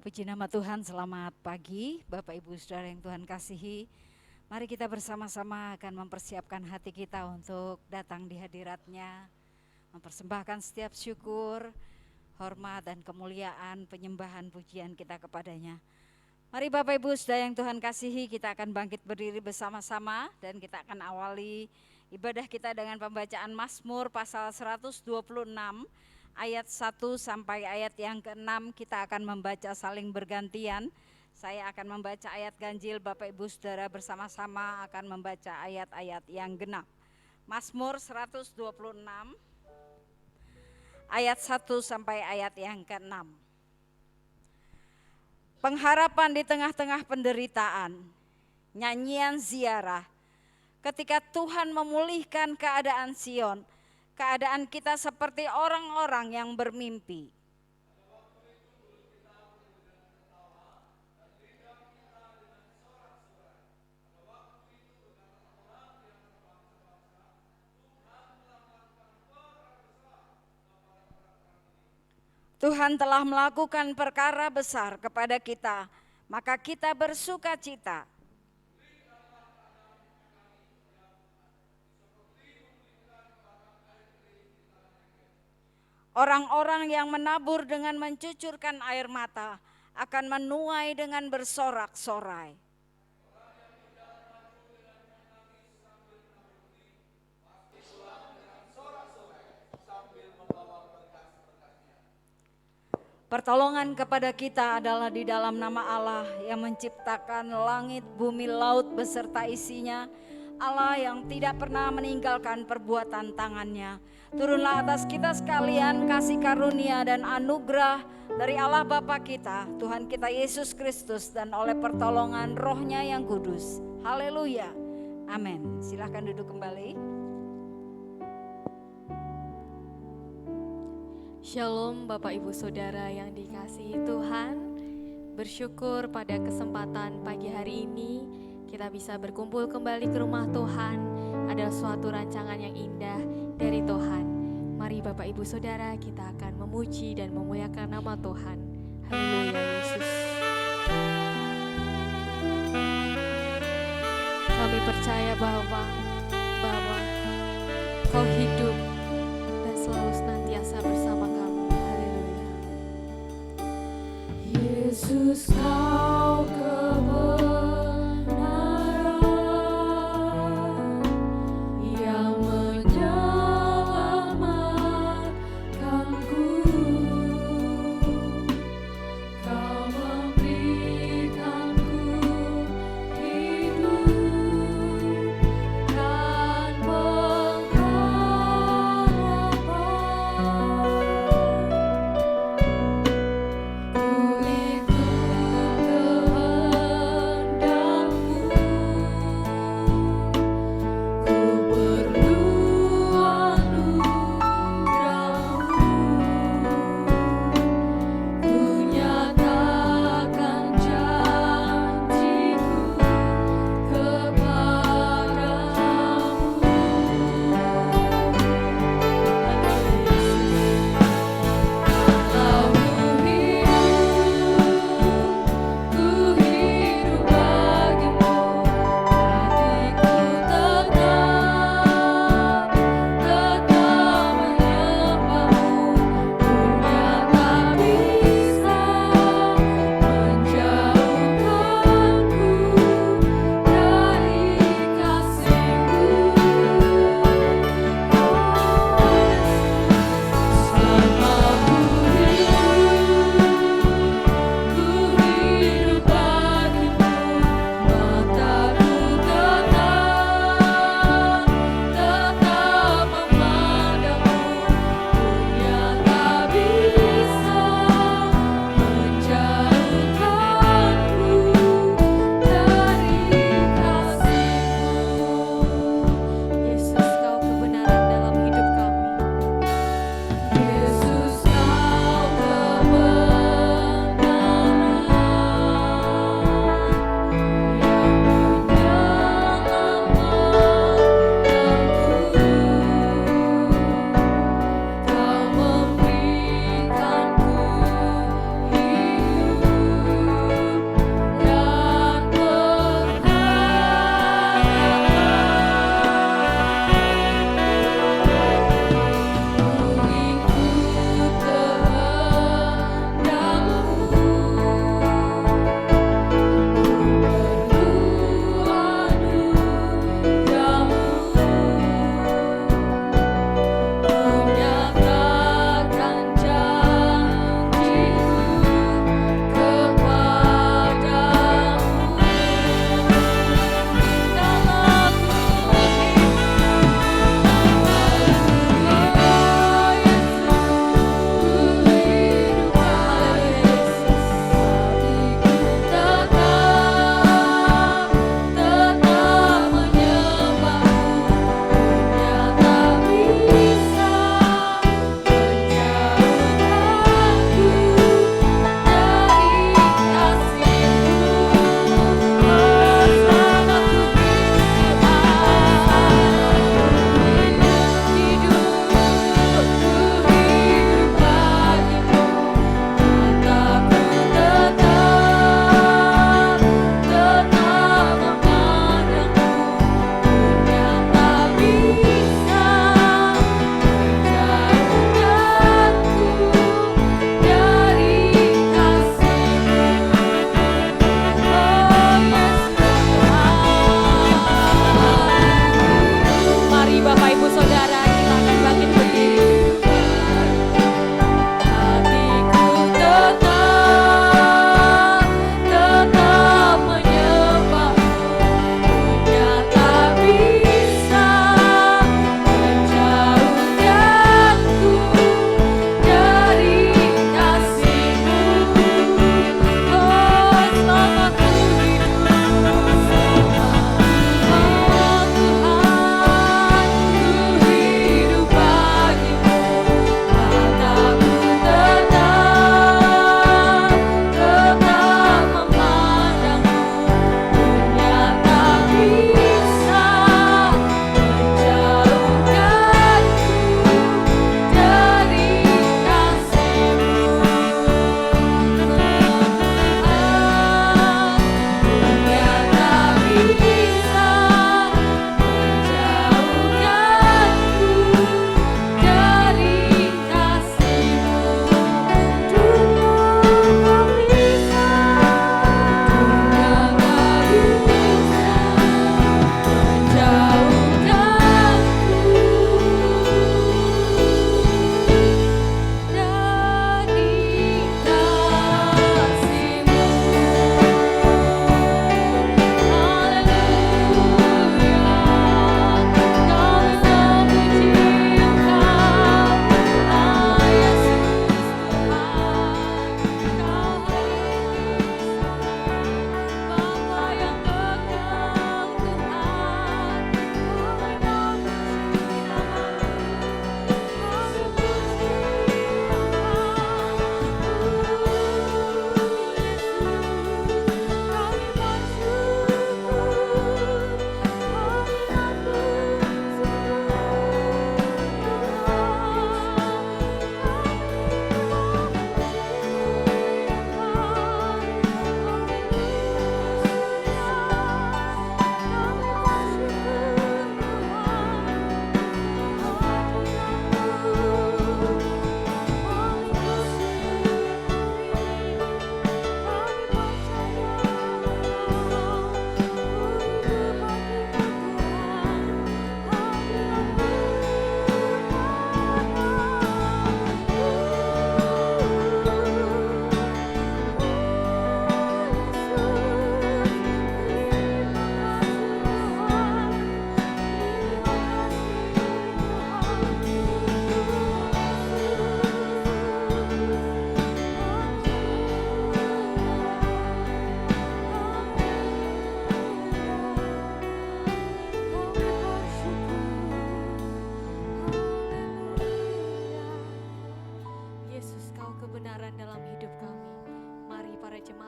Puji nama Tuhan, selamat pagi Bapak Ibu Saudara yang Tuhan kasihi. Mari kita bersama-sama akan mempersiapkan hati kita untuk datang di hadirat-Nya, mempersembahkan setiap syukur, hormat dan kemuliaan, penyembahan pujian kita kepadanya. Mari Bapak Ibu Saudara yang Tuhan kasihi, kita akan bangkit berdiri bersama-sama dan kita akan awali ibadah kita dengan pembacaan Mazmur pasal 126 ayat 1 sampai ayat yang ke-6. Kita akan membaca saling bergantian. Saya akan membaca ayat ganjil, Bapak Ibu Saudara bersama-sama akan membaca ayat-ayat yang genap. Mazmur 126 ayat 1 sampai ayat yang ke-6. Pengharapan di tengah-tengah penderitaan, nyanyian ziarah. Ketika Tuhan memulihkan keadaan Sion, keadaan kita seperti orang-orang yang bermimpi. Tuhan telah melakukan perkara besar kepada kita, maka kita bersuka cita. Orang-orang yang menabur dengan mencucurkan air mata akan menuai dengan bersorak-sorai. Pertolongan kepada kita adalah di dalam nama Allah yang menciptakan langit, bumi, laut beserta isinya. Allah yang tidak pernah meninggalkan perbuatan tangannya. Turunlah atas kita sekalian kasih karunia dan anugerah dari Allah Bapa kita, Tuhan kita Yesus Kristus, dan oleh pertolongan Roh-Nya yang kudus. Haleluya. Amin. Silahkan duduk kembali. Shalom Bapak Ibu Saudara yang dikasihi Tuhan. Bersyukur pada kesempatan pagi hari ini kita bisa berkumpul kembali ke rumah Tuhan. Ada suatu rancangan yang indah dari Tuhan. Mari Bapak Ibu Saudara, kita akan memuji dan memuliakan nama Tuhan. Haleluya Yesus. Kami percaya bahwa Kau hidup dan selalu senantiasa bersama kami. Haleluya. Yesus, Kau kebenaran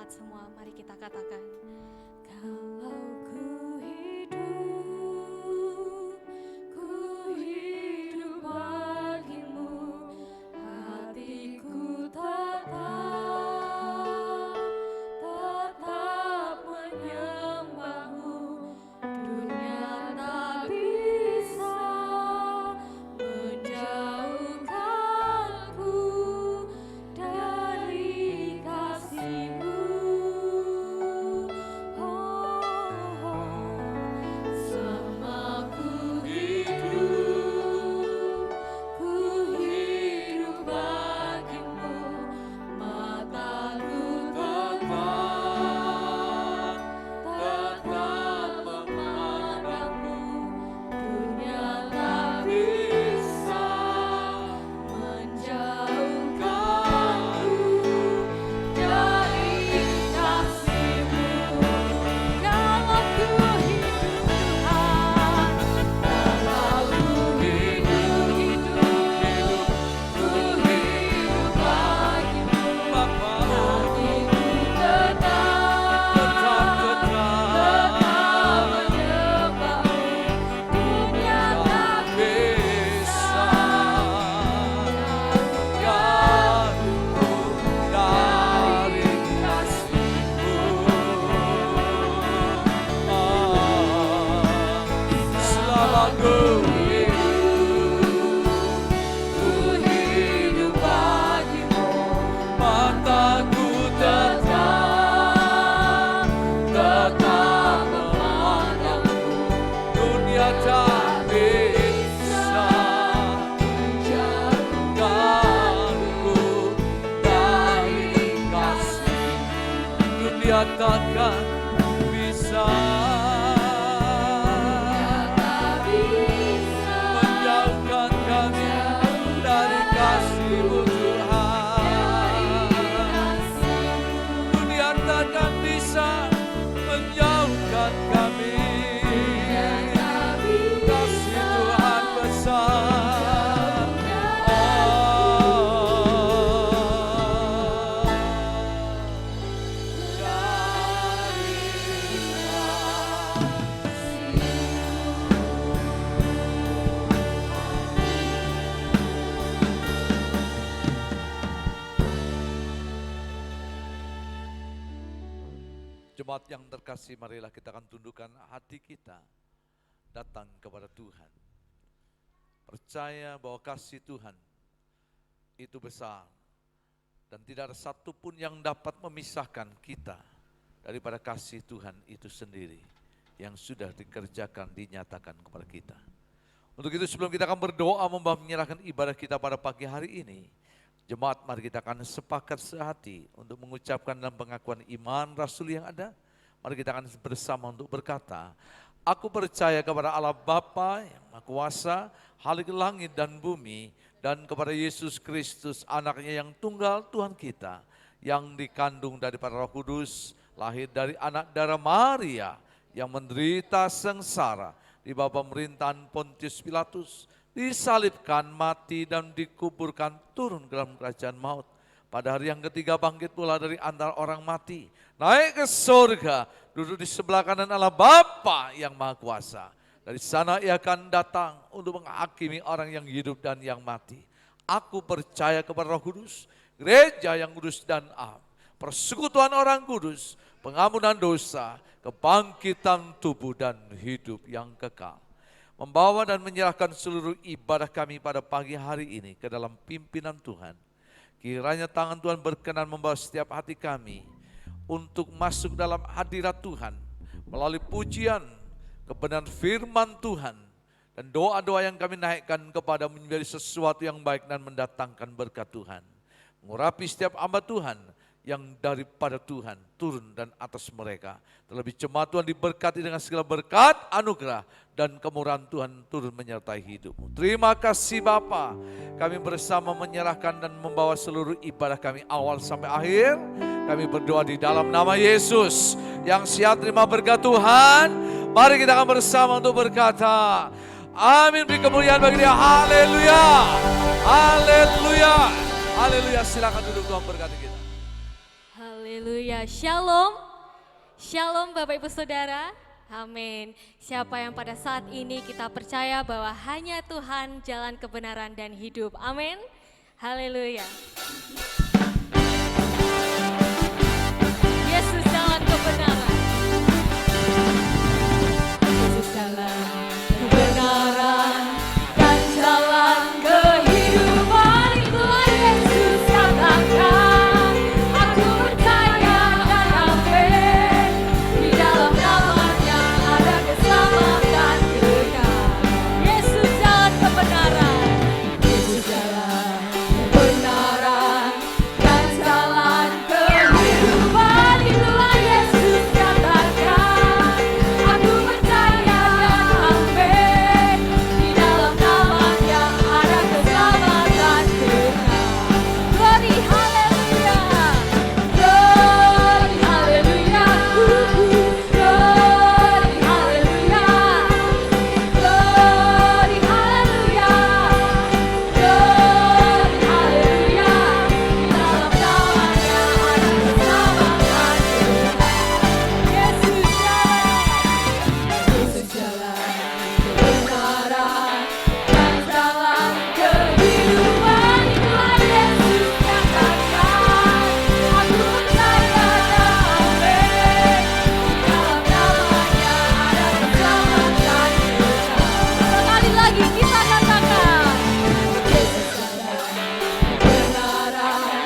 angkat semua, mari kita katakan. Kalau ku hidup bagimu, hatiku tetap menyembahmu. Dunia tak bisa menjauhkanku dari kasih-Mu. Selama ku hidup bagimu, mataku tetap memandangmu. Dunia tak bisa menjauhkanku dari kasih-Mu. Kalau ku hidup Tuhan, kalau ku hidup bagimu, hatiku tetap menyembahmu. Dunia tak bisa dari kasih-Mu. Selama ku hidup bagimu, mataku tetap memandangmu. Dunia tak bisa menjauhkanku dari kasih-Mu. Dunia takkan bisa menjauhkan kami dari kasih-Mu Tuhan. Dunia takkan bisa menjauhkan kami. Kasih Tuhan besar. Jemaat yang terkasih, marilah kita akan tundukkan hati kita datang kepada Tuhan. Percaya bahwa kasih Tuhan itu besar dan tidak ada satupun yang dapat memisahkan kita daripada kasih Tuhan itu sendiri yang sudah dikerjakan, dinyatakan kepada kita. Untuk itu sebelum kita akan berdoa menyerahkan ibadah kita pada pagi hari ini, jemaat, mari kita akan sepakat sehati untuk mengucapkan dalam pengakuan iman rasuli yang ada. Mari kita akan bersama untuk berkata, aku percaya kepada Allah Bapa yang Maha Kuasa, Khalik langit dan bumi, dan kepada Yesus Kristus, anaknya yang tunggal Tuhan kita, yang dikandung daripada Roh Kudus, lahir dari anak darah Maria, yang menderita sengsara di bawah pemerintahan Pontius Pilatus, disalibkan, mati dan dikuburkan, turun ke dalam kerajaan maut. Pada hari yang ketiga bangkit pula dari antara orang mati, naik ke surga, duduk di sebelah kanan Allah Bapa yang Maha Kuasa. Dari sana ia akan datang untuk menghakimi orang yang hidup dan yang mati. Aku percaya kepada Roh Kudus, gereja yang kudus dan am, persekutuan orang kudus, pengampunan dosa, kebangkitan tubuh dan hidup yang kekal. Membawa dan menyerahkan seluruh ibadah kami pada pagi hari ini ke dalam pimpinan Tuhan. Kiranya tangan Tuhan berkenan membawa setiap hati kami untuk masuk dalam hadirat Tuhan melalui pujian, kebenaran firman Tuhan, dan doa-doa yang kami naikkan kepada menjadi sesuatu yang baik dan mendatangkan berkat Tuhan. Mengurapi setiap hamba Tuhan yang daripada Tuhan turun dan atas mereka. Terlebih jemaat Tuhan diberkati dengan segala berkat, anugerah, dan kemurahan Tuhan turun menyertai hidupmu. Terima kasih Bapa. Kami bersama menyerahkan dan membawa seluruh ibadah kami awal sampai akhir. Kami berdoa di dalam nama Yesus. Yang siap terima berkat Tuhan, mari kita akan bersama untuk berkata, amin. Beri kemuliaan bagi Dia. Haleluya. Haleluya. Haleluya. Silakan duduk, Tuhan berkati kita. Haleluya. Shalom. Shalom Bapak Ibu Saudara. Amin. Siapa yang pada saat ini kita percaya bahwa hanya Tuhan jalan kebenaran dan hidup. Amin. Haleluya. Yesus jalan kebenaran. Yesus jalan kebenaran dan jalan kehidupan. Itulah Yesus katakan. Aku percaya dan amin. Di dalam namanya ada keselamatan kekal. Yesus jalan kebenaran. Yesus jalan kebenaran dan jalan kehidupan. Itulah Yesus katakan. Aku percaya dan amin. Di dalam namanya ada keselamatan kekal. Glory haleluya. Glory haleluya. Glory haleluya. Glory haleluya. Glory haleluya. Di dalam namanya ada keselamatan kekal. Yesus jalan kebenaran dan jalan kehidupan. Itulah Yesus katakan. Aku percaya dan amin. Di dalam namanya ada keselamatan kekal. Sekali lagi kita katakan. Yesus jalan kebenaran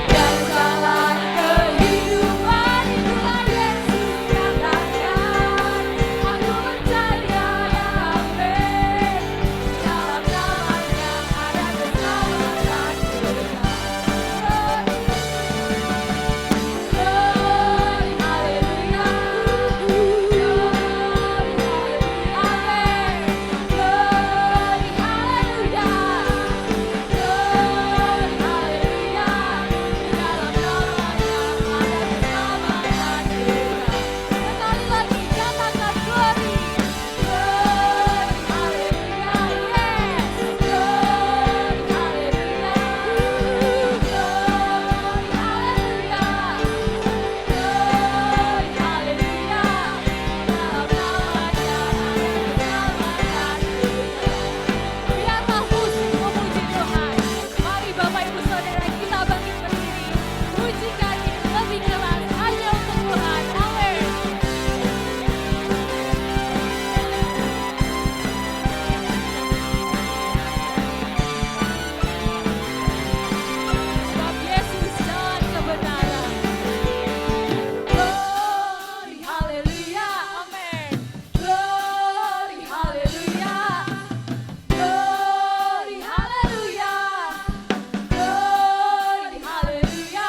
dan jalan kehidupan. Itulah Yesus katakan. Aku percaya dan amin. Di dalam namanya ada keselamatan kekal. Glory haleluya. Amin. Glory haleluya. Glory haleluya. Di dalam namanya ada keselamatan kekal. Sekali lagi katakan glory. Glory haleluya. Yes. Glory haleluya. Glory haleluya. Glory haleluya. Di dalam namanya ada keselamatan kekal. Biarlah musik memuji Tuhan. Mari Bapak Ibu Saudara kita bangkit berdiri. Pujikan lebih keras hanya untuk Tuhan. Amin. Sebab Yesus jalan kebenaran. Glory haleluya. Amin. Glory haleluya. Glory haleluya. Glory haleluya.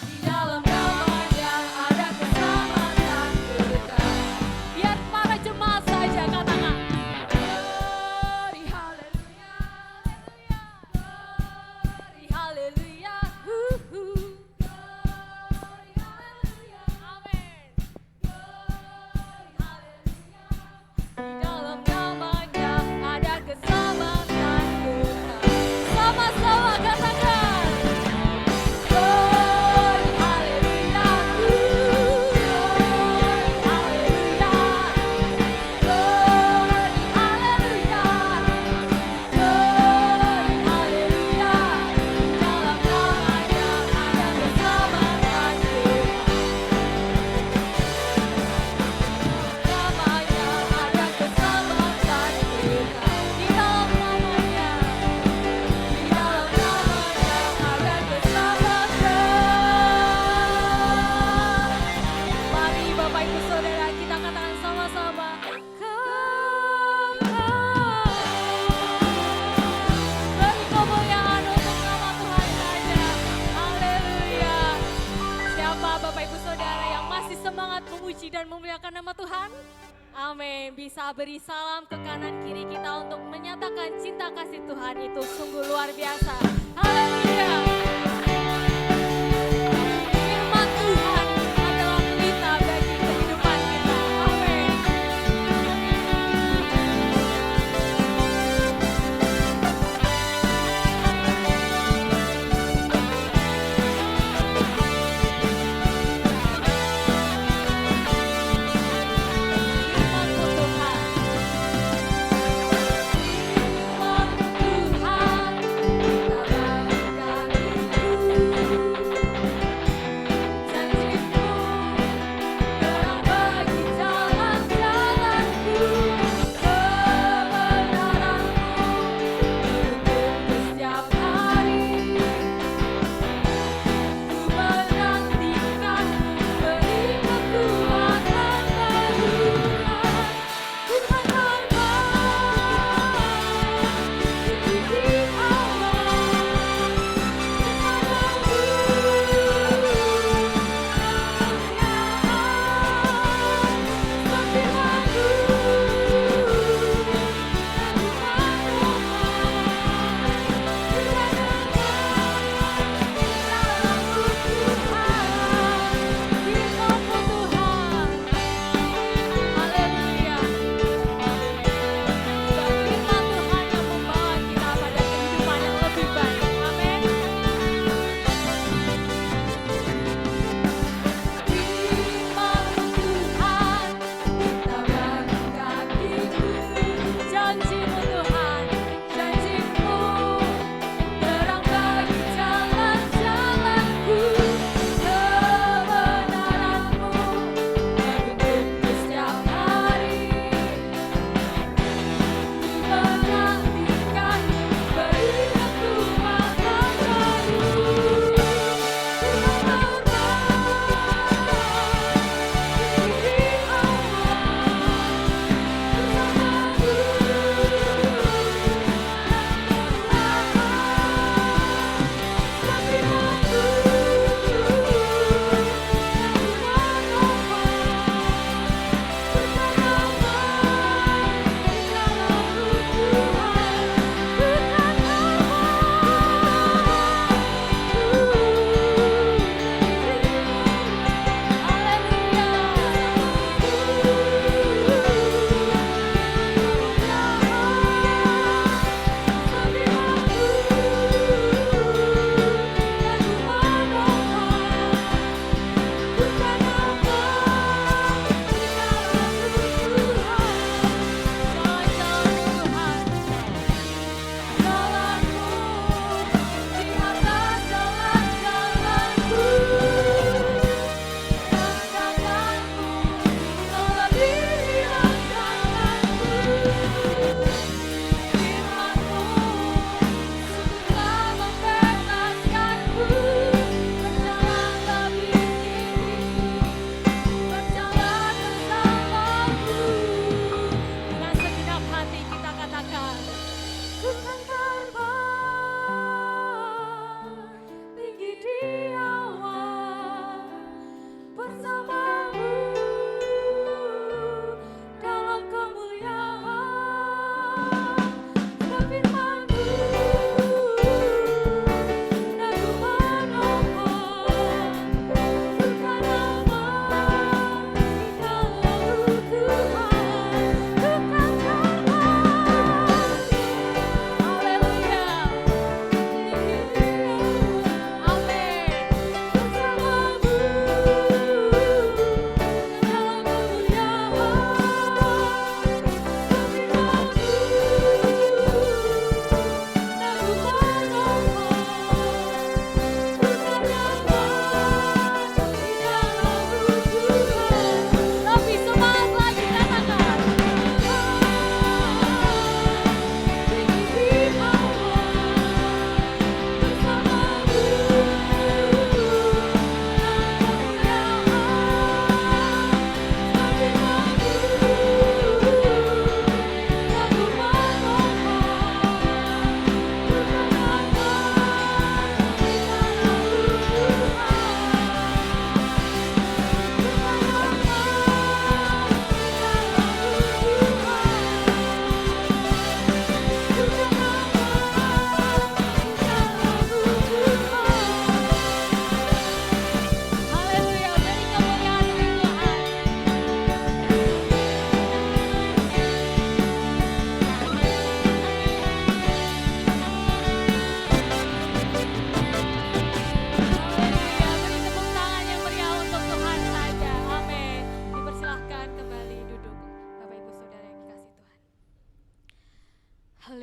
Di dalam namanya ada keselamatan kekal. Biar para jemaat saja katakan. Glory haleluya. Glory haleluya. Glory haleluya. Amin. Glory haleluya. Di dalam namanya ada keselamatan kekal. Sama-sama katakan. Glory haleluya. Glory haleluya. Glory haleluya. Glory haleluya. Di dalam namanya ada keselamatan kekal. Namanya ada keselamatan kekal. Di dalam namanya. Di dalam namanya ada keselamatan. Mari Bapak Ibu Saudara kita katakan sama-sama. Beri kemuliaan untuk nama Tuhan saja. Haleluya. Siapa Bapak Ibu Saudara yang masih semangat memuji dan memuliakan nama Tuhan? Amin. Bisa beri salam ke kanan kiri kita untuk menyatakan cinta kasih Tuhan itu sungguh luar biasa. Haleluya. Firman Tuhan adalah pelita bagi kehidupan kita. Amin.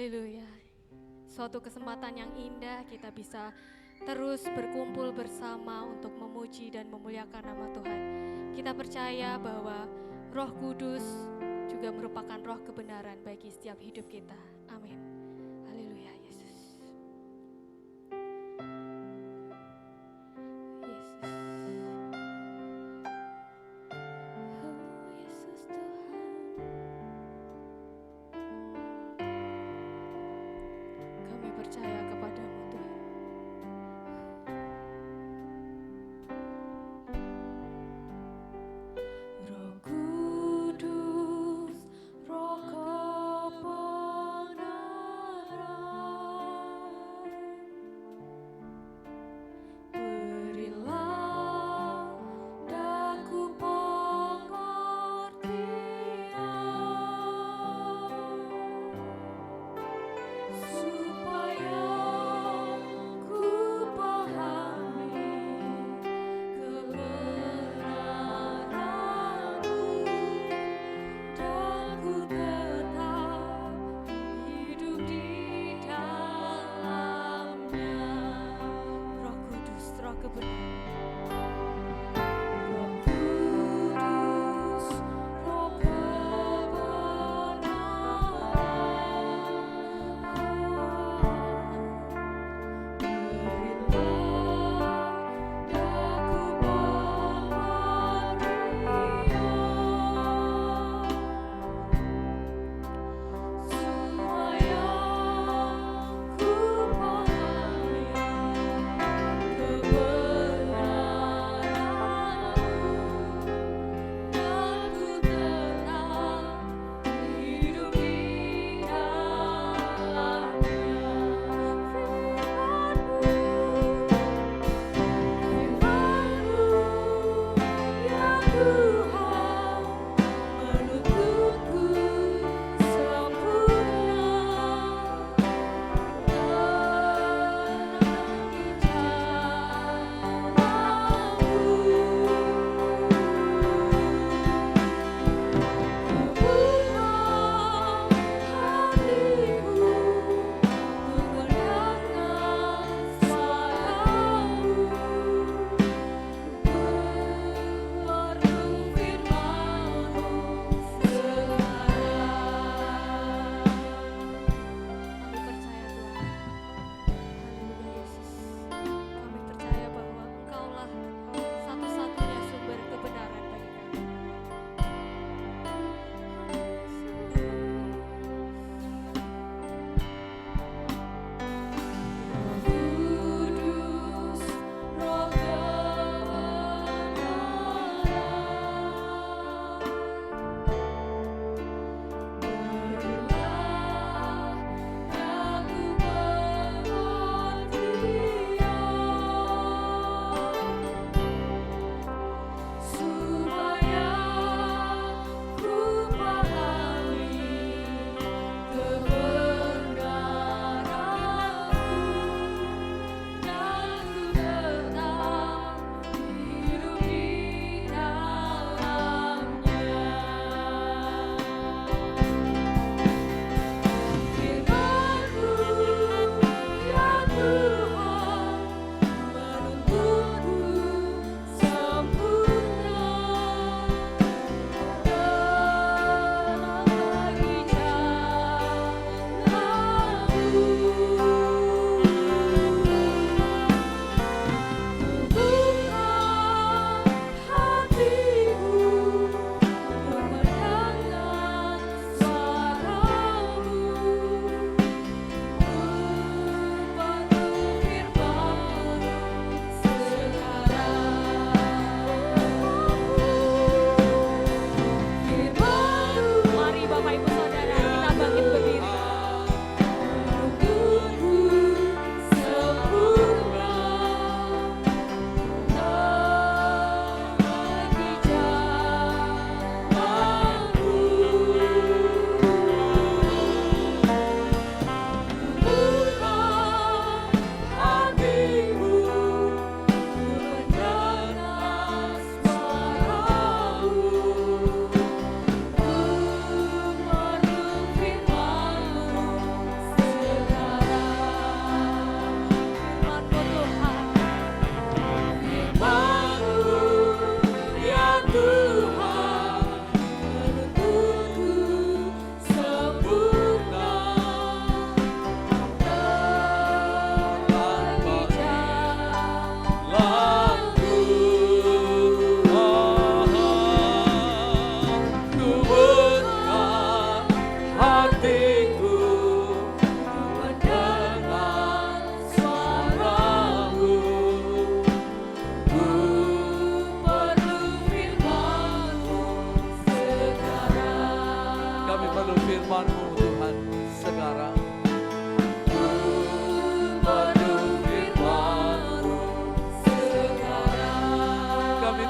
Haleluya. Suatu kesempatan yang indah kita bisa terus berkumpul bersama untuk memuji dan memuliakan nama Tuhan. Kita percaya bahwa Roh Kudus juga merupakan roh kebenaran bagi setiap hidup kita. Amin. Haleluya Yesus. Yesus. Oh Yesus Tuhan. Kami percaya kepadamu Tuhan. Roh Kudus, Roh kebenaran,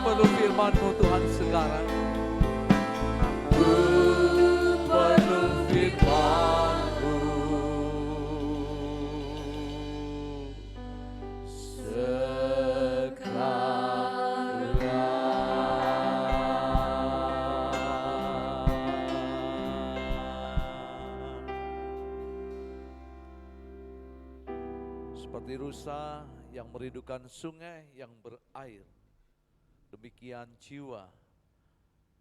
perlu firman-Mu Tuhan sekarang. Ku perlu firman-Mu seperti rusa yang merindukan sungai yang berair, demikian jiwa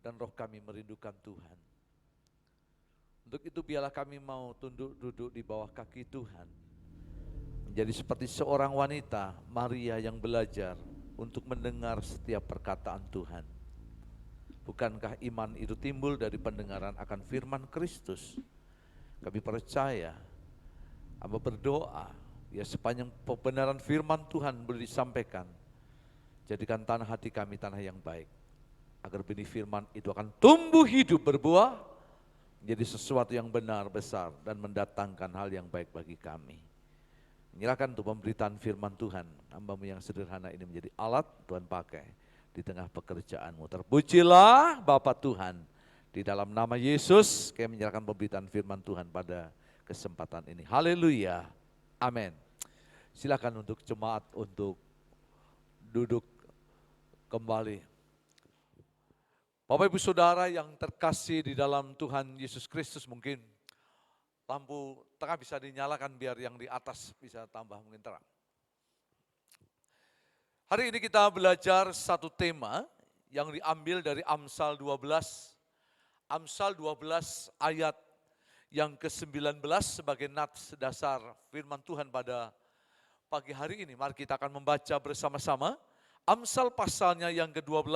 dan roh kami merindukan Tuhan. Untuk itu biarlah kami mau tunduk duduk di bawah kaki Tuhan, menjadi seperti seorang wanita Maria yang belajar untuk mendengar setiap perkataan Tuhan. Bukankah iman itu timbul dari pendengaran akan firman Kristus? Kami percaya, hamba berdoa, ya sepanjang kebenaran firman Tuhan boleh disampaikan, jadikan tanah hati kami tanah yang baik, agar benih firman itu akan tumbuh hidup berbuah, menjadi sesuatu yang benar, besar, dan mendatangkan hal yang baik bagi kami. Menyerahkan untuk pemberitaan firman Tuhan, hamba-Mu yang sederhana ini menjadi alat Tuhan pakai di tengah pekerjaan-Mu. Terpujilah Bapa Tuhan, di dalam nama Yesus kami menyerahkan pemberitaan firman Tuhan pada kesempatan ini. Haleluya. Amin. Silakan untuk jemaat untuk duduk kembali. Bapak Ibu Saudara yang terkasih di dalam Tuhan Yesus Kristus, mungkin lampu tengah bisa dinyalakan biar yang di atas bisa tambah mungkin terang. Hari ini kita belajar satu tema yang diambil dari Amsal 12. Amsal 12 ayat yang ke-19 sebagai nats dasar firman Tuhan pada pagi hari ini. Mari kita akan membaca bersama-sama Amsal pasalnya yang ke-12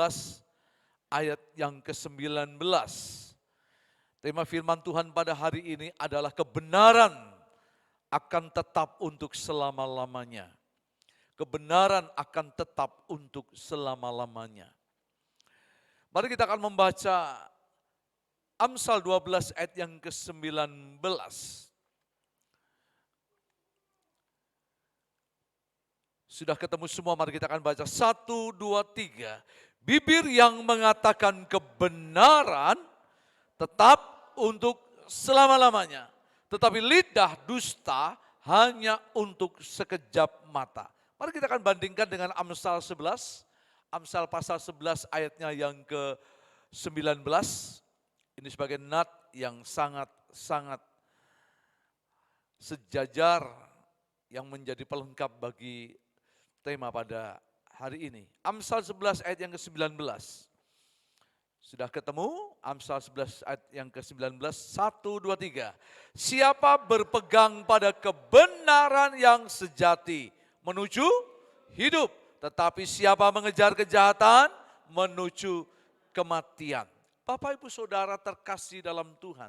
ayat yang ke-19. Tema firman Tuhan pada hari ini adalah kebenaran akan tetap untuk selama-lamanya. Kebenaran akan tetap untuk selama-lamanya. Mari kita akan membaca Amsal 12 ayat yang ke-19. Sudah ketemu semua, mari kita akan baca 1, 2, 3. Bibir yang mengatakan kebenaran tetap untuk selama-lamanya, tetapi lidah dusta hanya untuk sekejap mata. Mari kita akan bandingkan dengan Amsal 11. Amsal pasal 11 ayatnya yang ke-19. Ini sebagai nat yang sangat-sangat sejajar yang menjadi pelengkap bagi tema pada hari ini. Amsal 11 ayat yang ke-19. Sudah ketemu? Amsal 11 ayat yang ke-19. 1, 2, 3. Siapa berpegang pada kebenaran yang sejati menuju hidup, tetapi siapa mengejar kejahatan menuju kematian. Bapak Ibu Saudara terkasih dalam Tuhan,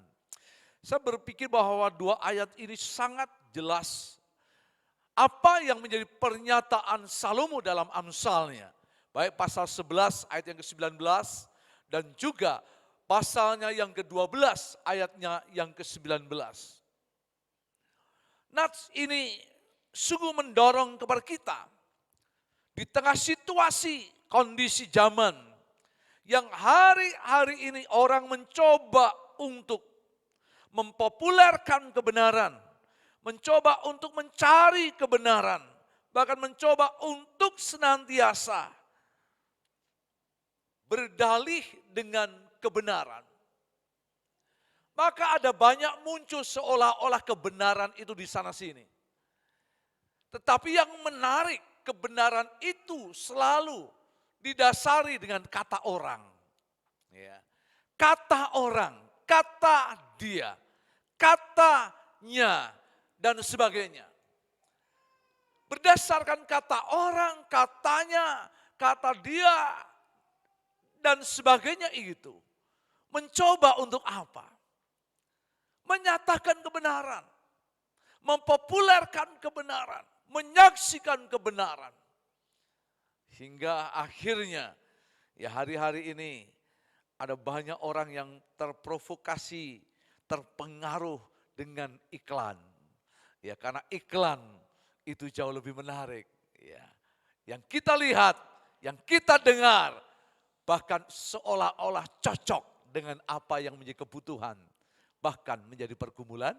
saya berpikir bahwa dua ayat ini sangat jelas apa yang menjadi pernyataan Salomo dalam Amsalnya. Baik pasal 11 ayat yang ke-19 dan juga pasalnya yang ke-12 ayatnya yang ke-19. Nats ini sungguh mendorong kepada kita di tengah situasi kondisi zaman yang hari-hari ini orang mencoba untuk mempopulerkan kebenaran, mencoba untuk mencari kebenaran, bahkan mencoba untuk senantiasa berdalih dengan kebenaran. Maka ada banyak muncul seolah-olah kebenaran itu di sana sini. Tetapi yang menarik, kebenaran itu selalu didasari dengan kata orang. Ya. Kata orang, kata dia, katanya, dan sebagainya. Berdasarkan kata orang, katanya, kata dia, dan sebagainya itu. Mencoba untuk apa? Menyatakan kebenaran, mempopulerkan kebenaran, menyaksikan kebenaran. Hingga akhirnya, ya hari-hari ini ada banyak orang yang terprovokasi, terpengaruh dengan iklan. Ya karena iklan itu jauh lebih menarik. Ya, yang kita lihat, yang kita dengar, bahkan seolah-olah cocok dengan apa yang menjadi kebutuhan, bahkan menjadi pergumulan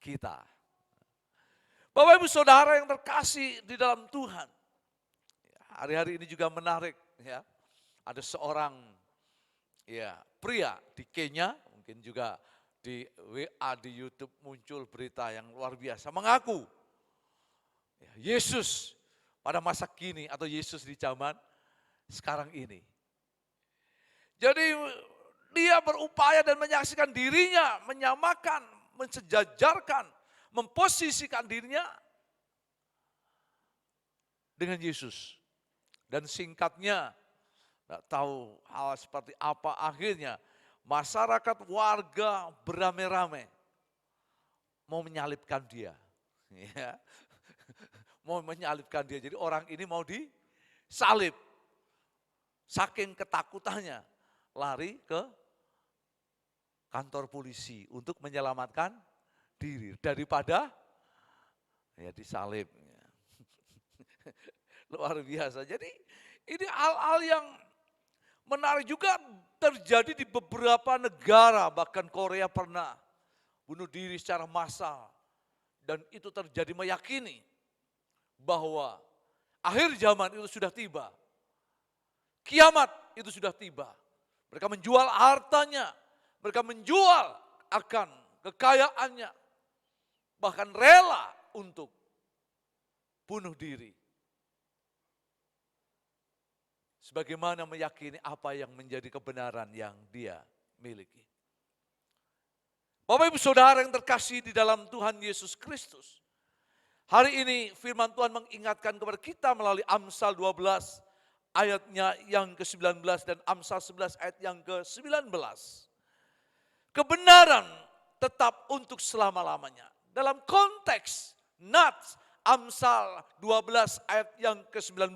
kita. Bapak Ibu Saudara yang terkasih di dalam Tuhan, hari-hari ini juga menarik ya. Ada seorang pria di Kenya, mungkin juga di WA, di YouTube muncul berita yang luar biasa, mengaku Yesus pada masa kini atau Yesus di zaman sekarang ini. Jadi dia berupaya dan menyaksikan dirinya, menyamakan, mensejajarkan, memposisikan dirinya dengan Yesus. Dan singkatnya, tidak tahu hal seperti apa, akhirnya masyarakat warga beramai-ramai mau menyalibkan dia. Ya. Mau menyalibkan dia, jadi orang ini mau disalib. Saking ketakutannya, lari ke kantor polisi untuk menyelamatkan diri daripada disalib. Luar biasa. Jadi ini hal-hal yang menarik juga terjadi di beberapa negara, bahkan Korea pernah bunuh diri secara massal. Dan itu terjadi meyakini bahwa akhir zaman itu sudah tiba. Kiamat itu sudah tiba. Mereka menjual hartanya, mereka menjual akan kekayaannya, bahkan rela untuk bunuh diri. Sebagaimana meyakini apa yang menjadi kebenaran yang dia miliki. Bapak Ibu Saudara yang terkasih di dalam Tuhan Yesus Kristus. Hari ini firman Tuhan mengingatkan kepada kita melalui Amsal 12 ayatnya yang ke-19 dan Amsal 11 ayat yang ke-19. Kebenaran tetap untuk selama-lamanya. Dalam konteks Nats, Amsal 12 ayat yang ke-19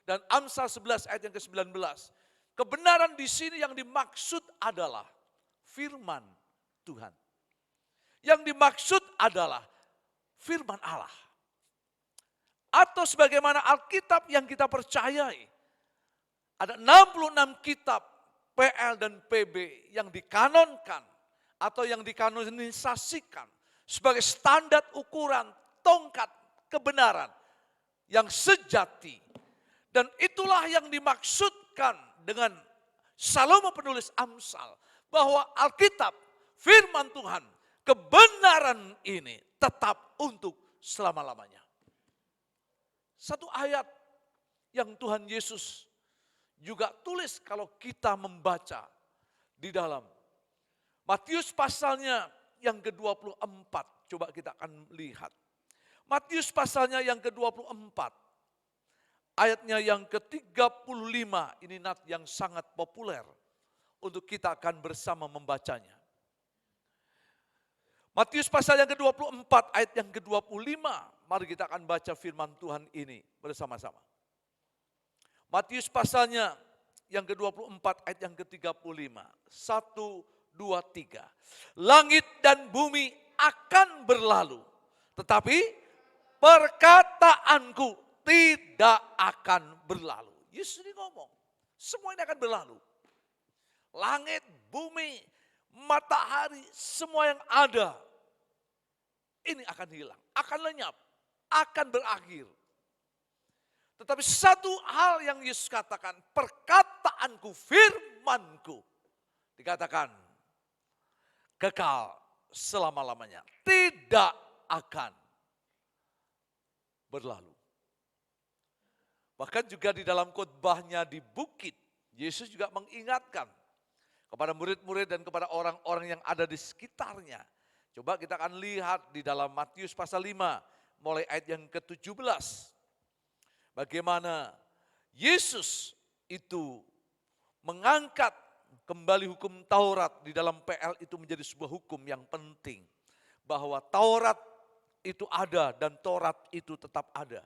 dan Amsal 11 ayat yang ke-19. Kebenaran di sini yang dimaksud adalah firman Tuhan. Yang dimaksud adalah firman Allah. Atau sebagaimana Alkitab yang kita percayai. Ada 66 kitab PL dan PB yang dikanonkan atau yang dikanonisasikan sebagai standar ukuran tongkat kebenaran yang sejati. Dan itulah yang dimaksudkan dengan Salomo penulis Amsal, bahwa Alkitab, firman Tuhan, kebenaran ini tetap untuk selama-lamanya. Satu ayat yang Tuhan Yesus juga tulis kalau kita membaca di dalam Matius pasalnya yang ke-24. Coba kita akan lihat. Matius pasalnya yang ke-24. Ayatnya yang ke-35. Ini nat yang sangat populer untuk kita akan bersama membacanya. Matius pasal yang ke-24 ayat yang ke-25. Mari kita akan baca firman Tuhan ini bersama-sama. Matius pasalnya yang ke-24 ayat yang ke-35. 1, 2, 3. Langit dan bumi akan berlalu, tetapi perkataanku tidak akan berlalu. Yesus ini ngomong, semua ini akan berlalu. Langit, bumi, matahari, semua yang ada, ini akan hilang, akan lenyap, akan berakhir. Tetapi satu hal yang Yesus katakan, perkataanku, firmanku, dikatakan kekal selama-lamanya, tidak akan berlalu. Bahkan juga di dalam khotbahnya di bukit, Yesus juga mengingatkan kepada murid-murid dan kepada orang-orang yang ada di sekitarnya. Coba kita akan lihat di dalam Matius pasal 5, mulai ayat yang ke-17. Bagaimana Yesus itu mengangkat kembali hukum Taurat di dalam PL itu menjadi sebuah hukum yang penting. Bahwa Taurat itu ada dan Taurat itu tetap ada.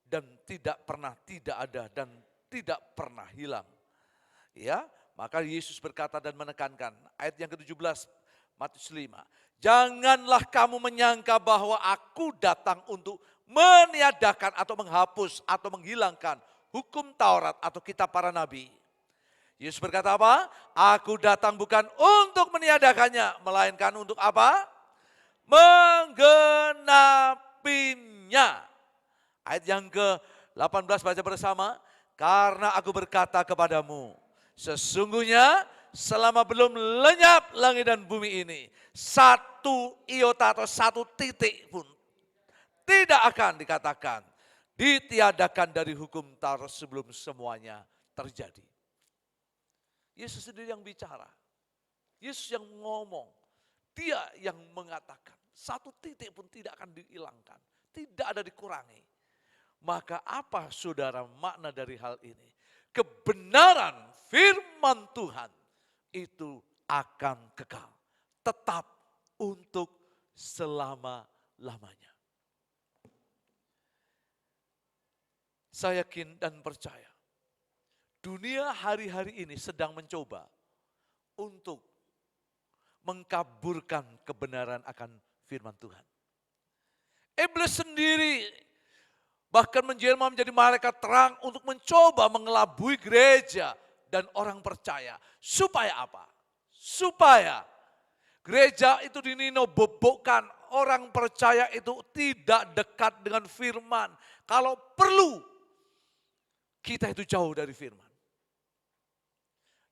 Dan tidak pernah tidak ada dan tidak pernah hilang. Ya, maka Yesus berkata dan menekankan ayat yang ke-17 Matius 5. Janganlah kamu menyangka bahwa aku datang untuk meniadakan atau menghapus atau menghilangkan hukum Taurat atau kitab para nabi. Yesus berkata apa? Aku datang bukan untuk meniadakannya, melainkan untuk apa? Menggenapinya. Ayat yang ke-18 baca bersama. Karena aku berkata kepadamu, sesungguhnya selama belum lenyap langit dan bumi ini, satu iota atau satu titik pun tidak akan dikatakan ditiadakan dari hukum Taurat sebelum semuanya terjadi. Yesus sendiri yang bicara. Yesus yang ngomong. Dia yang mengatakan. Satu titik pun tidak akan dihilangkan. Tidak ada dikurangi. Maka apa saudara makna dari hal ini? Kebenaran firman Tuhan itu akan kekal. Tetap untuk selama-lamanya. Saya yakin dan percaya. Dunia hari-hari ini sedang mencoba untuk mengkaburkan kebenaran akan firman Tuhan. Iblis sendiri bahkan menjelma menjadi malaikat terang untuk mencoba mengelabui gereja dan orang percaya. Supaya apa? Supaya gereja itu dinino-bobokkan, orang percaya itu tidak dekat dengan firman. Kalau perlu, kita itu jauh dari firman.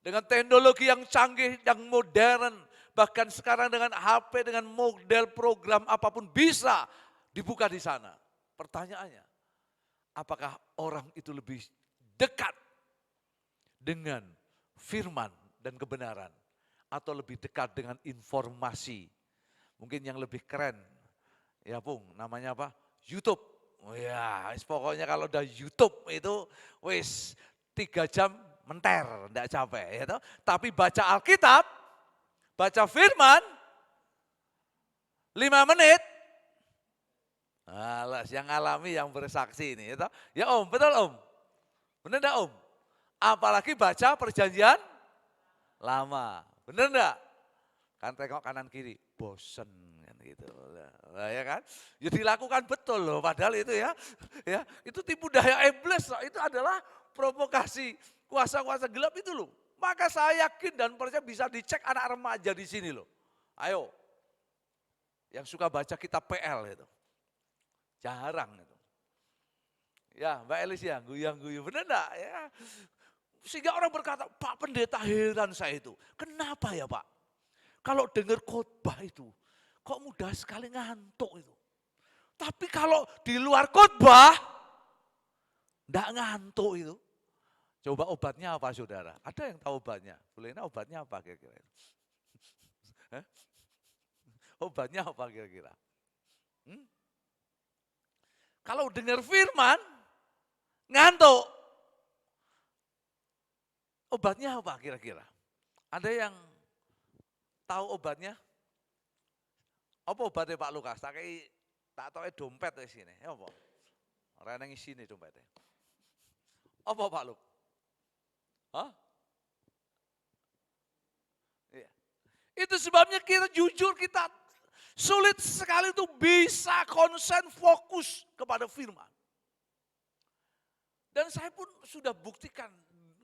Dengan teknologi yang canggih, yang modern, bahkan sekarang dengan HP, dengan model program apapun bisa dibuka di sana. Pertanyaannya, apakah orang itu lebih dekat dengan firman dan kebenaran atau lebih dekat dengan informasi? Mungkin yang lebih keren, ya Pung, namanya apa? YouTube. Oh ya, pokoknya kalau udah YouTube itu wis 3 jam menter, enggak capek. Ya toh? Tapi baca Alkitab, baca firman, 5 menit, alas, yang alami, yang bersaksi ini. Ya, toh? Ya Om, betul Om? Benar enggak Om? Apalagi baca perjanjian lama, benar enggak? Kan tengok kanan kiri, bosen kan gitu. Nah, ya kan? Ya dilakukan betul loh, padahal itu ya itu tipu daya iblis, itu adalah provokasi kuasa-kuasa gelap itu loh. Maka saya yakin dan percaya bisa dicek anak remaja di sini loh. Ayo, yang suka baca kitab PL itu, jarang itu. Ya Mbak Elis ya, guyang-guyu, benar enggak ya? Sehingga orang berkata, Pak Pendeta heran saya itu. Kenapa ya Pak? Kalau dengar khotbah itu, kok mudah sekali ngantuk itu. Tapi kalau di luar khotbah, enggak ngantuk itu. Coba obatnya apa saudara? Ada yang tahu obatnya? Bolehnya obatnya apa kira-kira? Obatnya apa kira-kira? Kalau dengar firman, ngantuk. Obatnya apa kira-kira? Ada yang tahu obatnya? Apa obatnya Pak Lukas? Tak tahu dompet di sini. Apa? Orang yang sini dompetnya. Apa Pak Luk? Hah? Iya. Itu sebabnya kita jujur, kita sulit sekali untuk bisa konsen fokus kepada firman. Dan saya pun sudah buktikan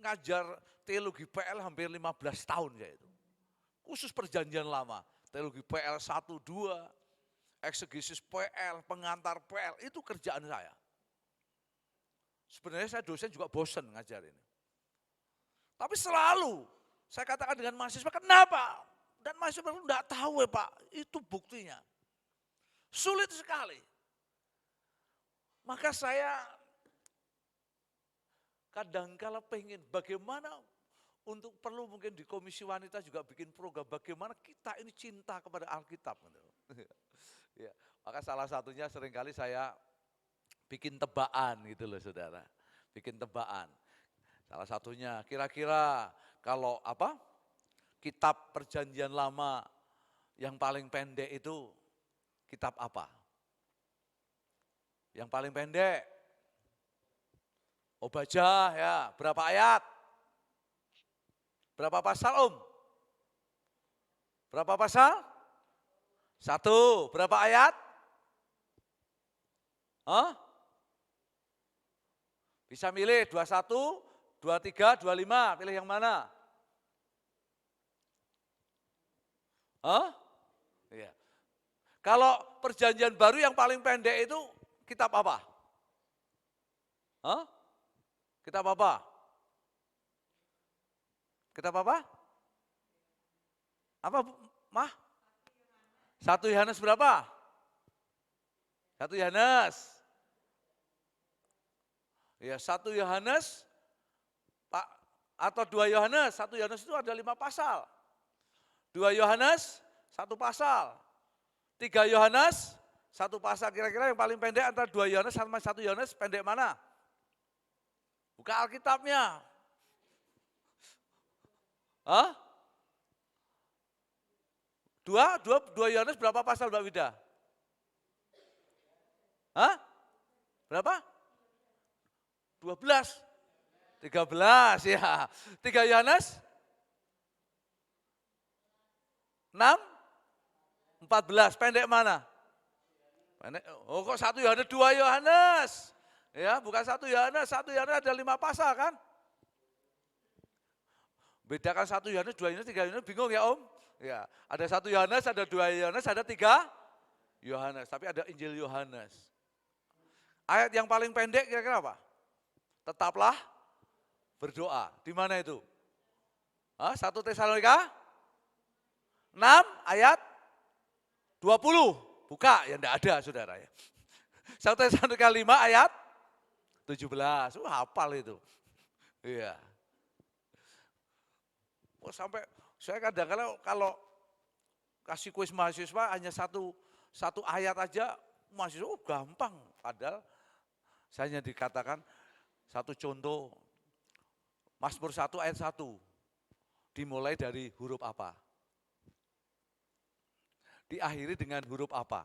ngajar teologi PL hampir 15 tahun ya itu. Khusus perjanjian lama, teologi PL 1, 2, eksegesis PL, pengantar PL, itu kerjaan saya. Sebenarnya saya dosen juga bosan ngajar ini. Tapi selalu saya katakan dengan mahasiswa, kenapa? Dan mahasiswa enggak tahu ya Pak, itu buktinya. Sulit sekali. Maka saya kadangkala pengen bagaimana untuk perlu mungkin di Komisi Wanita juga bikin program bagaimana kita ini cinta kepada Alkitab. Ya, maka salah satunya seringkali saya bikin tebaan gitu loh saudara. Bikin tebaan. Salah satunya kira-kira kalau apa? Kitab perjanjian lama yang paling pendek itu kitab apa? Yang paling pendek? Obajah ya, berapa ayat? Berapa pasal Om? Berapa pasal? 1, berapa ayat? Hah? Bisa milih 21, 23, 25, pilih yang mana? Hah? Iya. Kalau perjanjian baru yang paling pendek itu kitab apa? Hah? Kitab apa? Kitab apa? Apa, Mah? 1 Yohanes berapa? 1 Yohanes. Ya, 1 Yohanes Pak atau 2 Yohanes. 1 Yohanes itu ada 5 pasal. 2 Yohanes 1 pasal. 3 Yohanes 1 pasal. Kira-kira yang paling pendek antara 2 Yohanes sama 1 Yohanes pendek mana? Buka Alkitabnya. Hah? 2 Yohanes berapa pasal Mbak Wida? Hah? Berapa? 12. 13 ya. 3 Yohanes 6, 14. Pendek mana? Pendek. Oh kok 1 Yohanes, 2 Yohanes. Ya, bukan 1 Yohanes. 1 Yohanes ada 5 pasal kan? Bedakan 1 Yohanes, 2 Yohanes, 3 Yohanes, bingung ya Om? Ya, ada 1 Yohanes, ada 2 Yohanes, ada 3 Yohanes. Tapi ada Injil Yohanes. Ayat yang paling pendek kira-kira apa? Tetaplah berdoa. Di mana itu? 1 Tesalonika 6 ayat 20. Buka, ya enggak ada saudara ya. 1 Tesalonika 5 ayat 17. Hafal itu. Iya. Oh, sampai saya kadang-kadang kalau kasih kuis mahasiswa hanya satu ayat aja, mahasiswa gampang. Padahal saya hanya dikatakan satu contoh, Mazmur 1 ayat 1, dimulai dari huruf apa? Diakhiri dengan huruf apa?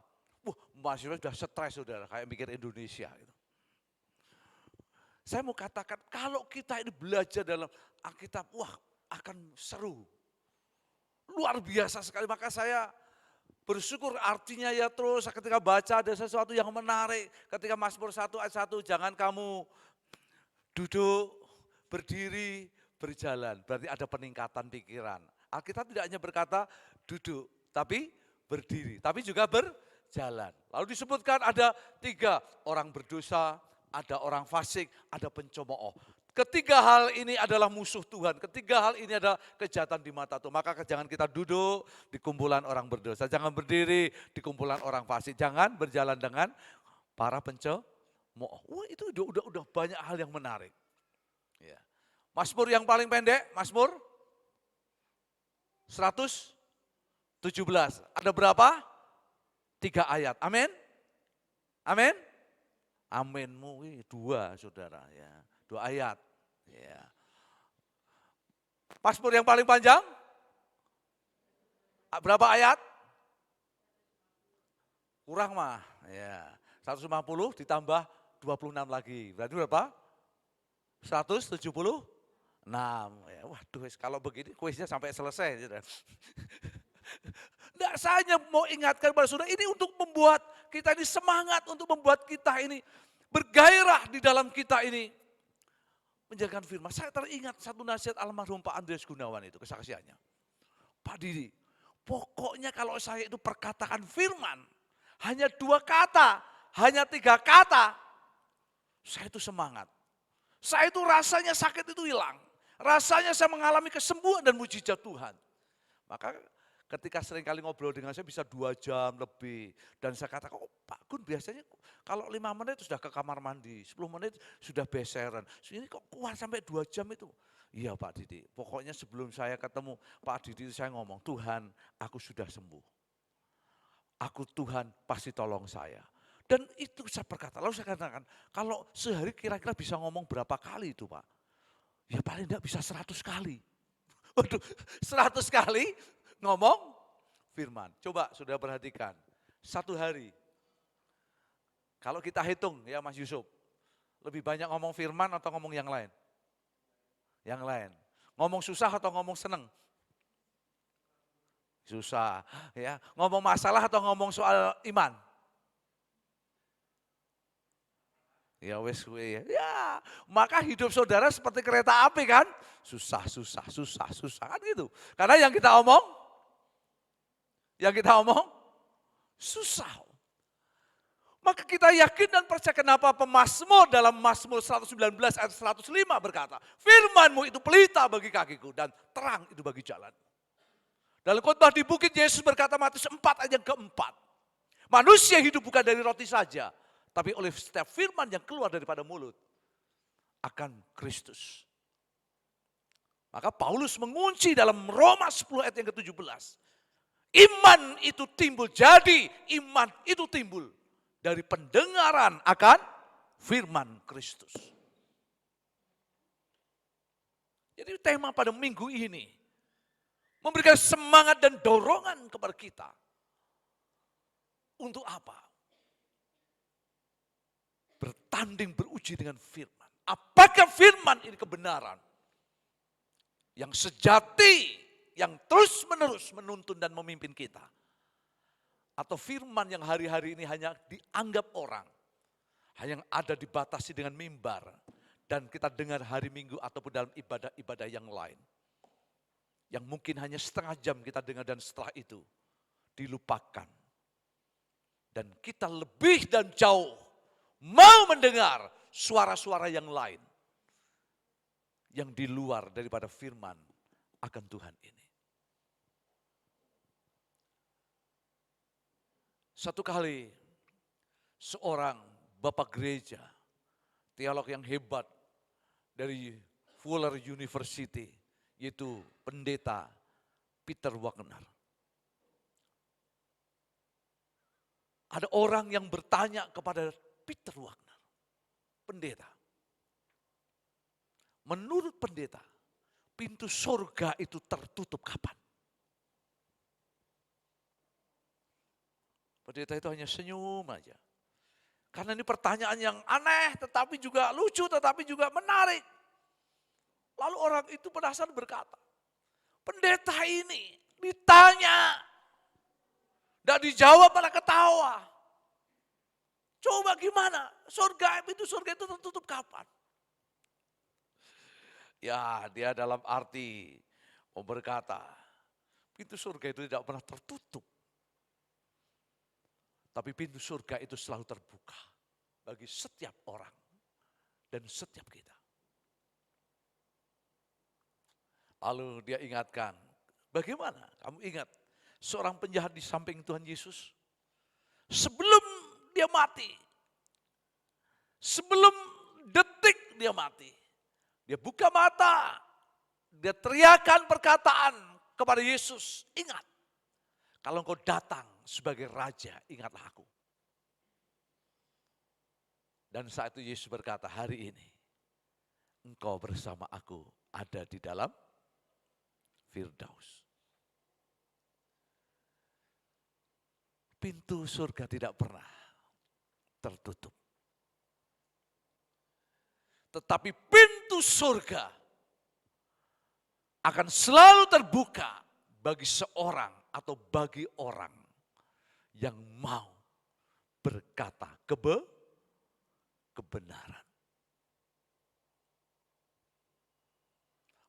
Mahasiswa sudah stres saudara, kayak mikir Indonesia. Gitu. Saya mau katakan, kalau kita ini belajar dalam Alkitab, akan seru. Luar biasa sekali, maka saya bersyukur artinya ya terus ketika baca ada sesuatu yang menarik. Ketika Mazmur 1 ayat 1, jangan kamu duduk, berdiri, berjalan. Berarti ada peningkatan pikiran. Alkitab tidak hanya berkata duduk, tapi berdiri, tapi juga berjalan. Lalu disebutkan ada 3, orang berdosa, ada orang fasik, ada pencemooh. Ketiga hal ini adalah musuh Tuhan. Ketiga hal ini adalah kejahatan di mata Tuhan. Maka jangan kita duduk di kumpulan orang berdosa. Jangan berdiri di kumpulan orang fasik. Jangan berjalan dengan para pencemooh. Itu udah banyak hal yang menarik. Ya. Mazmur yang paling pendek, Mazmur 117. Ada berapa? 3 ayat. Amin? Amin? Aminmu 2 saudara ya. 2 ayat. Ya. Mazmur yang paling panjang? Berapa ayat? Kurang mah. Ya. 150 ditambah 26 lagi. Berarti berapa? 176. Ya, waduh, kalau begini kuisnya sampai selesai. Enggak, saya hanya mau ingatkan pada saudara, ini untuk membuat kita ini semangat, untuk membuat kita ini bergairah di dalam kita ini. Menjalankan firman. Saya teringat satu nasihat almarhum Pak Andreas Gunawan itu, kesaksiannya. Pak Didi, pokoknya kalau saya itu perkatakan firman, hanya 2 kata, hanya 3 kata, saya itu semangat. Saya itu rasanya sakit itu hilang. Rasanya saya mengalami kesembuhan dan mujizat Tuhan. Maka ketika sering kali ngobrol dengan saya bisa 2 jam lebih. Dan saya katakan, Pak Gun biasanya kalau 5 menit sudah ke kamar mandi, 10 menit sudah beseran. Ini kok kuat sampai 2 jam itu? Iya Pak Didi, pokoknya sebelum saya ketemu Pak Didi saya ngomong, Tuhan aku sudah sembuh. Aku Tuhan pasti tolong saya. Dan itu saya berkata, lalu saya katakan, kalau sehari kira-kira bisa ngomong berapa kali itu Pak? Ya paling tidak bisa 100 kali. Waduh, 100 kali ngomong firman. Coba sudah perhatikan, 1 hari. Kalau kita hitung ya Mas Yusuf, lebih banyak ngomong firman atau ngomong yang lain? Yang lain. Ngomong susah atau ngomong seneng? Susah. Ya. Ngomong masalah atau ngomong soal iman? Ya wes ya. Maka hidup saudara seperti kereta api kan? Susah kan gitu. Karena yang kita omong Yang kita omong susah. Maka kita yakin dan percaya kenapa pemazmur dalam Mazmur 119 ayat 105 berkata, firman-Mu itu pelita bagi kakiku dan terang itu bagi jalan. Dalam khotbah di bukit Yesus berkata Matius 4 ayat yang keempat, manusia hidup bukan dari roti saja, tapi oleh setiap firman yang keluar daripada mulut akan Kristus. Maka Paulus mengunci dalam Roma 10 ayat yang ke-17. Iman itu timbul, jadi iman itu timbul dari pendengaran akan firman Kristus. Jadi tema pada minggu ini memberikan semangat dan dorongan kepada kita. Untuk apa? Bertanding beruji dengan firman. Apakah firman ini kebenaran? Yang sejati, yang terus menerus menuntun dan memimpin kita. Atau firman yang hari-hari ini hanya dianggap orang. Hanya yang ada dibatasi dengan mimbar. Dan kita dengar hari Minggu ataupun dalam ibadah-ibadah yang lain. Yang mungkin hanya setengah jam kita dengar dan setelah itu dilupakan. Dan kita lebih dan jauh mau mendengar suara-suara yang lain. Yang di luar daripada firman akan Tuhan ini. Satu kali seorang bapak gereja, teolog yang hebat dari Fuller University, yaitu pendeta Peter Wagner. Ada orang yang bertanya kepada Peter Wagner, pendeta, menurut pendeta, pintu surga itu tertutup kapan? Pendeta itu hanya senyum aja. Karena ini pertanyaan yang aneh, tetapi juga lucu, tetapi juga menarik. Lalu orang itu penasaran berkata, pendeta ini ditanya, tidak dijawab malah ketawa. Coba gimana? Pintu surga itu tertutup kapan? Ya, dia dalam arti mau berkata, pintu surga itu tidak pernah tertutup. Tapi pintu surga itu selalu terbuka bagi setiap orang dan setiap kita. Lalu dia ingatkan, bagaimana kamu ingat seorang penjahat di samping Tuhan Yesus? Sebelum dia mati, sebelum detik dia mati, dia buka mata, dia teriakan perkataan kepada Yesus, ingat, kalau engkau datang sebagai raja, ingatlah aku. Dan saat itu Yesus berkata, hari ini engkau bersama aku ada di dalam Firdaus. Pintu surga tidak pernah tertutup. Tetapi pintu surga akan selalu terbuka bagi seorang atau bagi orang yang mau berkata kebenaran.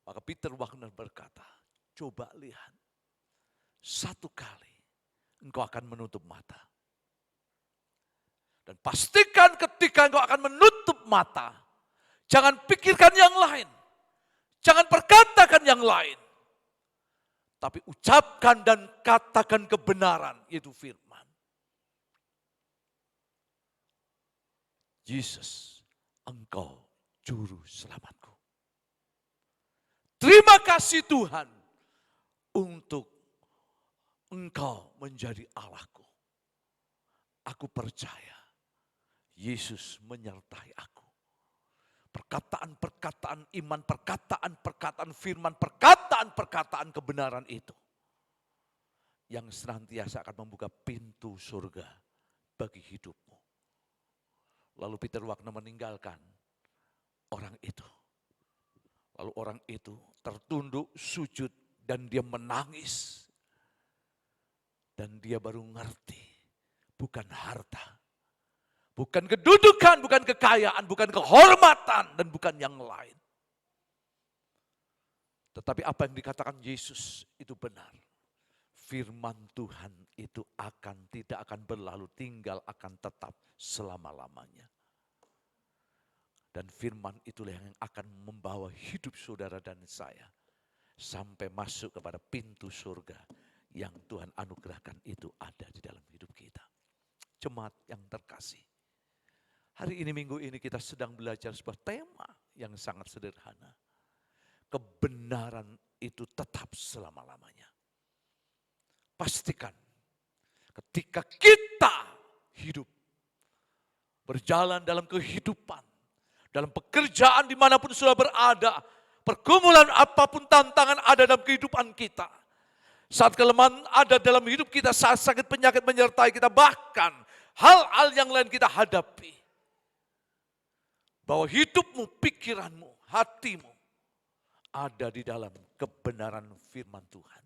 Maka Peter Wagner berkata, coba lihat, satu kali engkau akan menutup mata. Dan pastikan ketika engkau akan menutup mata, jangan pikirkan yang lain, jangan perkatakan yang lain. Tapi ucapkan dan katakan kebenaran, yaitu firman. Yesus, engkau juru selamatku. Terima kasih Tuhan untuk engkau menjadi Allahku. Aku percaya Yesus menyertai aku. Perkataan-perkataan iman, perkataan-perkataan firman, perkataan-perkataan kebenaran itu yang senantiasa akan membuka pintu surga bagi hidupmu. Lalu Peter Wagner meninggalkan orang itu. Lalu orang itu tertunduk sujud dan dia menangis. Dan dia baru ngerti, bukan harta, bukan kedudukan, bukan kekayaan, bukan kehormatan, dan bukan yang lain. Tetapi apa yang dikatakan Yesus itu benar. firman Tuhan itu tidak akan berlalu, tinggal akan tetap selama-lamanya. Dan firman itulah yang akan membawa hidup saudara dan saya sampai masuk kepada pintu surga yang Tuhan anugerahkan itu ada di dalam hidup kita. Jemaat yang terkasih, hari ini, minggu ini kita sedang belajar sebuah tema yang sangat sederhana. Kebenaran itu tetap selama-lamanya. Pastikan ketika kita hidup, berjalan dalam kehidupan, dalam pekerjaan dimanapun sudah berada, pergumulan apapun tantangan ada dalam kehidupan kita, saat kelemahan ada dalam hidup kita, saat sakit penyakit menyertai kita, bahkan hal-hal yang lain kita hadapi, bahwa hidupmu, pikiranmu, hatimu ada di dalam kebenaran firman Tuhan.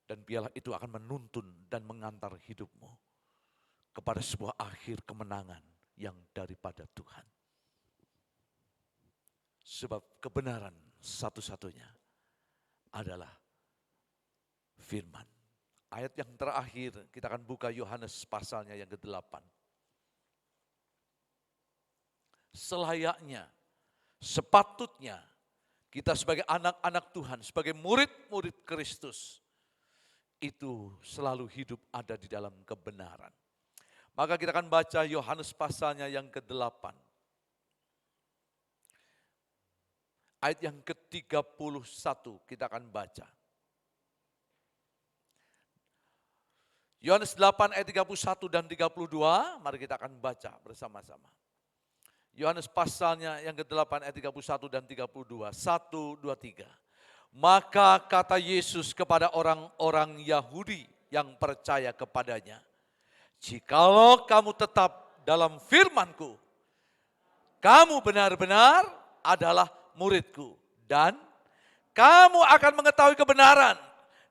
Dan biarlah itu akan menuntun dan mengantar hidupmu kepada sebuah akhir kemenangan yang daripada Tuhan. Sebab kebenaran satu-satunya adalah firman. Ayat yang terakhir kita akan buka Yohanes pasalnya yang ke-8. Selayaknya, sepatutnya kita sebagai anak-anak Tuhan, sebagai murid-murid Kristus, itu selalu hidup ada di dalam kebenaran. Maka kita akan baca Yohanes pasalnya yang ke-8. Ayat yang ke-31 kita akan baca. Yohanes 8 ayat 31 dan 32, mari kita akan baca bersama-sama. Yohanes pasalnya yang ke-8 ayat 31 dan 32. 1, 2, 3. Maka kata Yesus kepada orang-orang Yahudi yang percaya kepadanya, jikalau kamu tetap dalam firman-Ku, kamu benar-benar adalah murid-Ku, dan kamu akan mengetahui kebenaran,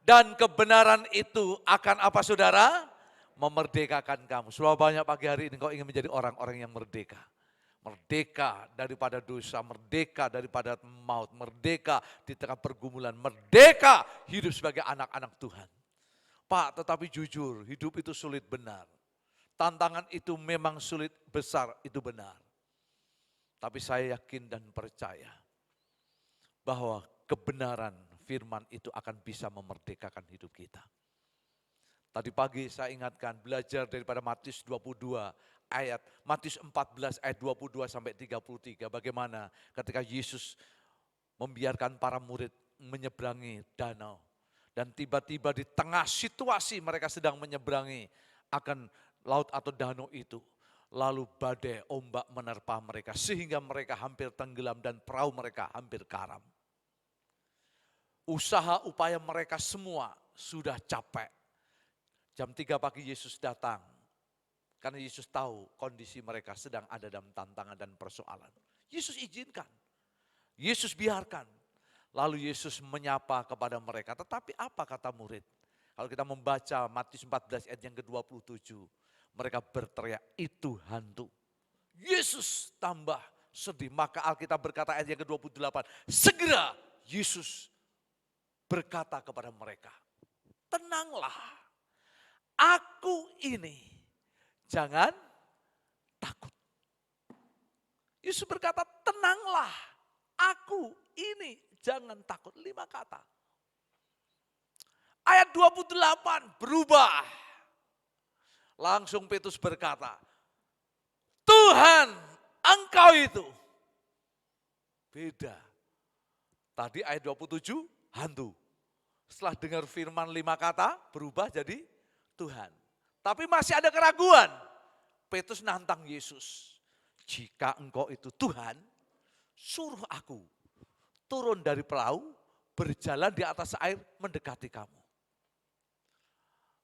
dan kebenaran itu akan apa saudara? Memerdekakan kamu. Selama banyak pagi hari ini kau ingin menjadi orang-orang yang merdeka. Merdeka daripada dosa, merdeka daripada maut, merdeka di tengah pergumulan, merdeka hidup sebagai anak-anak Tuhan. Pak, tetapi jujur, hidup itu sulit benar. Tantangan itu memang sulit besar, itu benar. Tapi saya yakin dan percaya bahwa kebenaran firman itu akan bisa memerdekakan hidup kita. Tadi pagi saya ingatkan, belajar daripada Matius 14 ayat 22 sampai 33. Bagaimana ketika Yesus membiarkan para murid menyeberangi danau. Dan tiba-tiba di tengah situasi mereka sedang menyeberangi akan laut atau danau itu. Lalu badai ombak menerpa mereka sehingga mereka hampir tenggelam dan perahu mereka hampir karam. Usaha upaya mereka semua sudah capek. Jam 3 pagi Yesus datang. Karena Yesus tahu kondisi mereka sedang ada dalam tantangan dan persoalan. Yesus izinkan. Yesus biarkan. Lalu Yesus menyapa kepada mereka. Tetapi apa kata murid? Kalau kita membaca Matius 14 ayat yang ke-27. Mereka berteriak, itu hantu. Yesus tambah sedih. Maka Alkitab berkata ayat yang ke-28. Segera Yesus berkata kepada mereka. Tenanglah. Aku ini. Jangan takut. Yesus berkata, tenanglah, aku ini jangan takut. 5 kata. Ayat 28 berubah. Langsung Petrus berkata, Tuhan, Engkau itu. Beda. Tadi ayat 27, hantu. Setelah dengar firman 5 kata, berubah jadi Tuhan. Tapi masih ada keraguan. Petrus nantang Yesus. Jika engkau itu Tuhan, suruh aku turun dari perahu, berjalan di atas air mendekati kamu.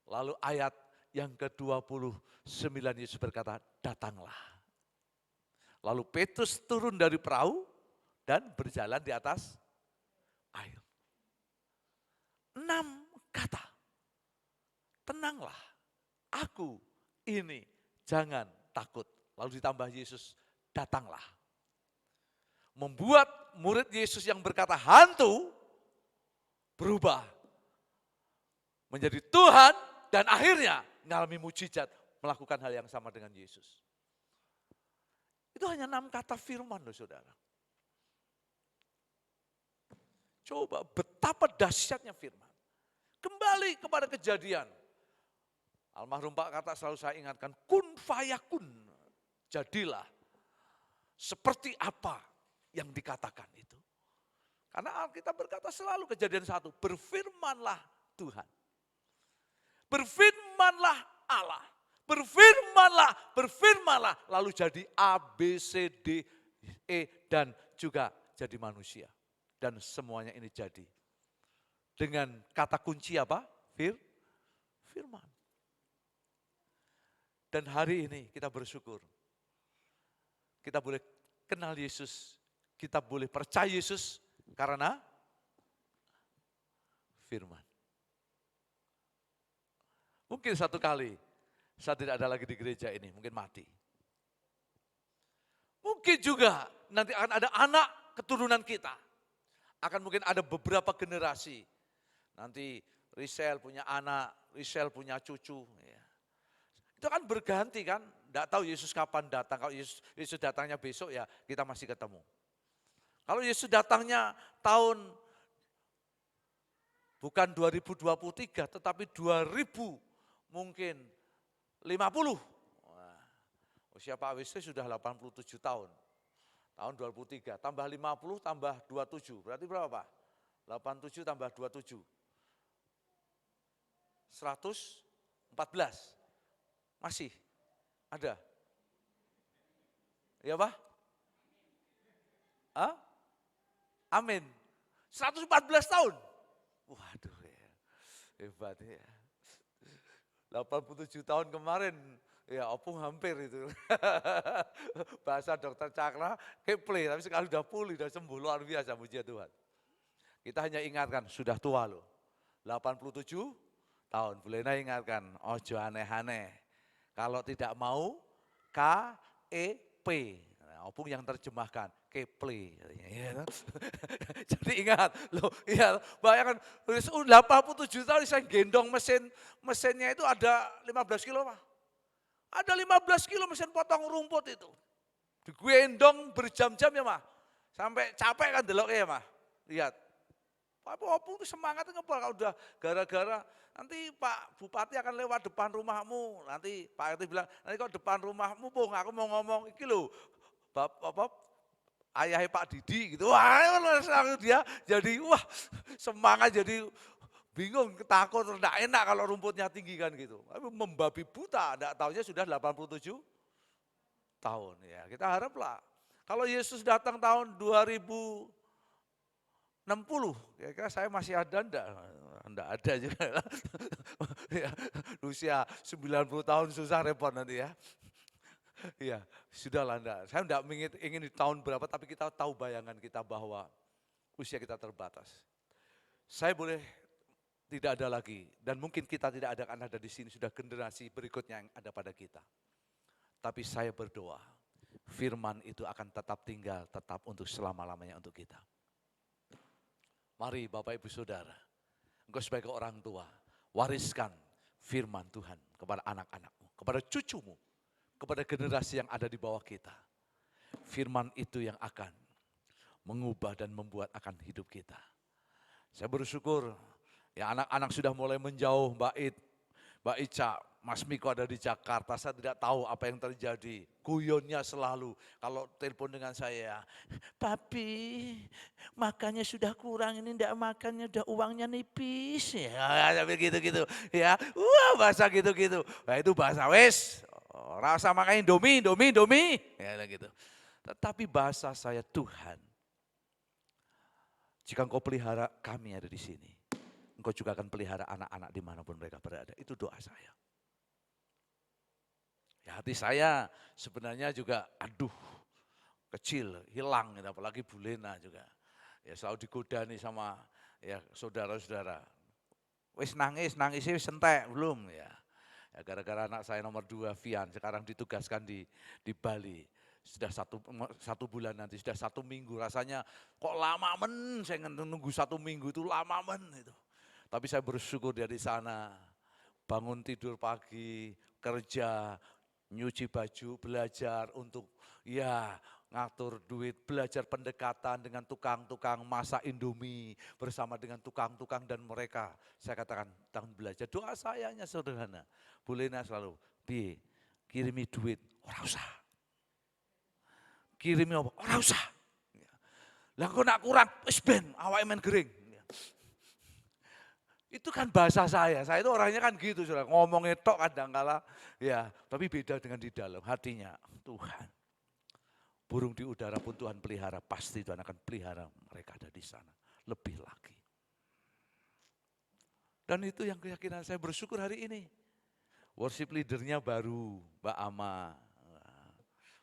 Lalu ayat yang ke-29 Yesus berkata, datanglah. Lalu Petrus turun dari perahu dan berjalan di atas air. 6 kata. Tenanglah. Aku ini jangan takut. Lalu ditambah Yesus, datanglah. Membuat murid Yesus yang berkata hantu berubah. menjadi Tuhan, dan akhirnya mengalami mujizat, melakukan hal yang sama dengan Yesus. Itu hanya 6 kata firman loh saudara. Coba betapa dahsyatnya firman. Kembali kepada kejadian. Almarhum Pak Kata selalu saya ingatkan, kun fayakun. Jadilah seperti apa yang dikatakan itu. Karena Alkitab berkata selalu Kejadian 1, berfirmanlah Tuhan. Berfirmanlah Allah. Berfirmanlah. Lalu jadi A, B, C, D, E, dan juga jadi manusia. Dan semuanya ini jadi. Dengan kata kunci apa? Firman. Dan hari ini kita bersyukur. Kita boleh kenal Yesus. Kita boleh percaya Yesus karena firman. Mungkin satu kali saya tidak ada lagi di gereja ini, mungkin mati. Mungkin juga nanti akan ada anak keturunan kita. Akan mungkin ada beberapa generasi. Nanti Risel punya anak, Risel punya cucu. Ya. Itu kan berganti kan, tidak tahu Yesus kapan datang. Kalau Yesus datangnya besok ya kita masih ketemu. Kalau Yesus datangnya tahun bukan 2023 tetapi 2000 mungkin 50. Wah, usia Pak WC sudah 87 tahun. Tahun 2003 tambah 50 tambah 27. Berarti berapa Pak? 87 tambah 27. 114. Masih ada. Ya Pak? Hah? Amin. 114 tahun. Waduh ya. Hebat ya. 87 tahun kemarin, ya opung hampir itu. Bahasa dokter Cakra, keple, tapi sekarang sudah pulih, sudah sembuh, luar biasa, puji Tuhan. Kita hanya ingatkan, sudah tua loh. 87 tahun, boleh ingatkan, ojo aneh-aneh. Kalau tidak mau, KEP. Nah, opung yang terjemahkan, keple. Ya. Jadi ingat, loh, ya, bayangkan 87 tahun saya gendong mesinnya itu ada 15 kilo Pak. Ada 15 kilo mesin potong rumput itu. Digendong berjam-jam ya Mah. Sampai capek kan deloknya ya Mah. Lihat. Pak opung itu semangatnya ngebal kalau udah gara-gara nanti Pak Bupati akan lewat depan rumahmu. Nanti Pak RT bilang, nanti kalau depan rumahmu Bung, aku mau ngomong iki loh. Ayahnya Pak Didi gitu, wah dia jadi wah semangat jadi bingung, takut, tidak enak kalau rumputnya tinggi kan gitu. Tapi membabi buta, tidak tahunya sudah 87 tahun ya. Kita haraplah kalau Yesus datang tahun 2060, kira-kira saya masih ada enggak ada juga. Ya, usia 90 tahun susah repot nanti ya. Iya, sudahlah enggak. Saya enggak ingin di tahun berapa, tapi kita tahu bayangan kita bahwa usia kita terbatas. Saya boleh tidak ada lagi, dan mungkin kita tidak akan ada di sini, sudah generasi berikutnya yang ada pada kita. Tapi saya berdoa, firman itu akan tetap tinggal, tetap untuk selama-lamanya untuk kita. Mari Bapak Ibu Saudara, engkau sebagai orang tua, wariskan firman Tuhan kepada anak-anakmu, kepada cucumu, kepada generasi yang ada di bawah kita. Firman itu yang akan mengubah dan membuat akan hidup kita. Saya bersyukur, ya anak-anak sudah mulai menjauh, Mbak Ica, Mas Miko ada di Jakarta, saya tidak tahu apa yang terjadi. Guyonnya selalu, kalau telepon dengan saya, Papi, makannya sudah kurang, ini enggak makannya, udah uangnya nipis. Ya, gitu-gitu, ya, bahasa gitu-gitu. Nah itu bahasa wes. Rasa makan Indomie, ya gitu. Tetapi bahasa saya Tuhan, jika engkau pelihara kami ada di sini, engkau juga akan pelihara anak-anak dimanapun mereka berada. Itu doa saya. Ya hati saya sebenarnya juga kecil, hilang, apalagi Bu Lena juga. Ya selalu digodani sama ya saudara-saudara. Wis nangisnya wis entek belum ya. Ya, gara-gara anak saya nomor 2, Vian, sekarang ditugaskan di Bali. Sudah satu bulan nanti, sudah 1 minggu. Rasanya kok lama saya nunggu 1 minggu itu lama itu. Tapi saya bersyukur dari sana, bangun tidur pagi, kerja, nyuci baju, belajar untuk ngatur duit, belajar pendekatan dengan tukang-tukang masak Indomie bersama dengan tukang-tukang dan mereka. Saya katakan, tahun belajar. Doa saya hanya sederhana. Bolehnya selalu, kirimi duit, ora usah. Kirimi apa? Ora usah. Lah kok nak kurang, wis ben awake men gering. Itu kan bahasa saya itu orangnya kan gitu, saudara. Ngomongnya tok kadangkala tapi beda dengan di dalam hatinya. Tuhan, burung di udara pun Tuhan pelihara, pasti Tuhan akan pelihara mereka ada di sana. Lebih lagi. Dan itu yang keyakinan saya, bersyukur hari ini. Worship leadernya baru, Mbak Ama,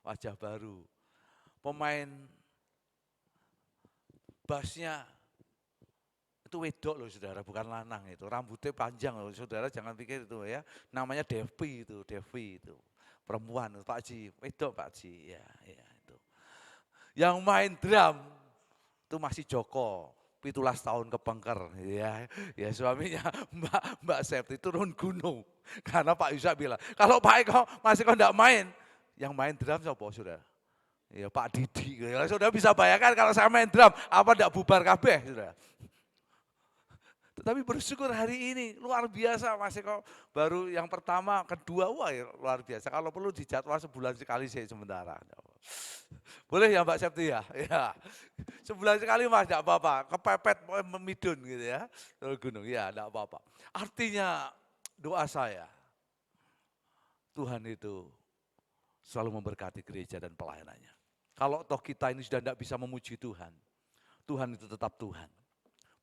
wajah baru. Pemain bassnya itu wedok loh saudara, bukan lanang itu. Rambutnya panjang loh saudara, jangan pikir itu ya. Namanya Devi itu. Perempuan, Pak Ji, wedok Pak Ji, ya itu. Yang main drum itu masih Joko, 17 tahun kepengker, ya suaminya Mbak Septi turun gunung. Karena Pak Yusak bilang, kalau Pak Eko masih enggak main, yang main drum siapa saudara? Ya Pak Didi, saudara bisa bayangkan kalau saya main drum, apa enggak bubar kabeh saudara. Tetapi bersyukur hari ini, luar biasa Mas Eko, baru yang pertama, kedua, luar biasa. Kalau perlu dijadwal sebulan sekali sih sementara. Boleh ya Mbak Septi ya? Ya. Sebulan sekali Mas, enggak apa-apa, kepepet memidun gitu ya, gunung, ya enggak apa-apa. Artinya doa saya, Tuhan itu selalu memberkati gereja dan pelayanannya. Kalau toh kita ini sudah tidak bisa memuji Tuhan, Tuhan itu tetap Tuhan.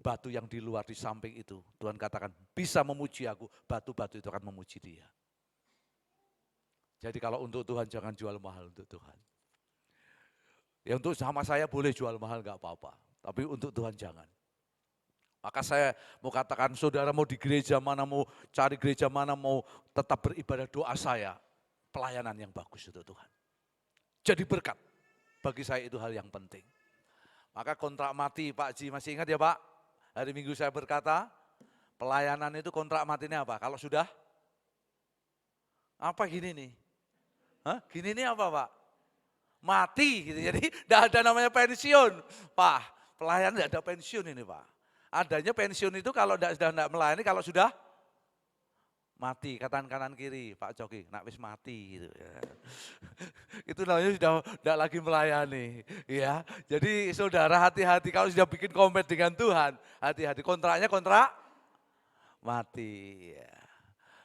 Batu yang di luar, di samping itu, Tuhan katakan bisa memuji aku, batu-batu itu akan memuji dia. Jadi kalau untuk Tuhan jangan jual mahal untuk Tuhan. Ya untuk sama saya boleh jual mahal enggak apa-apa, tapi untuk Tuhan jangan. Maka saya mau katakan, saudara mau di gereja mana, mau cari gereja mana, mau tetap beribadah, doa saya, pelayanan yang bagus untuk Tuhan. Jadi berkat, bagi saya itu hal yang penting. Maka kontrak mati, Pak Ji, masih ingat ya Pak? Hari Minggu saya berkata, pelayanan itu kontrak matinya apa? Kalau sudah, apa gini nih? Gini nih apa Pak? Mati gitu, jadi tidak ada namanya pensiun. Pak, pelayan tidak ada pensiun ini Pak. Adanya pensiun itu kalau sudah tidak melayani, kalau sudah mati, kanan kiri, Pak Coki, nak wis mati gitu ya. Itu namanya sudah tidak lagi melayani ya. Jadi saudara hati-hati kalau sudah bikin komitmen dengan Tuhan, hati-hati, kontraknya kontrak mati ya.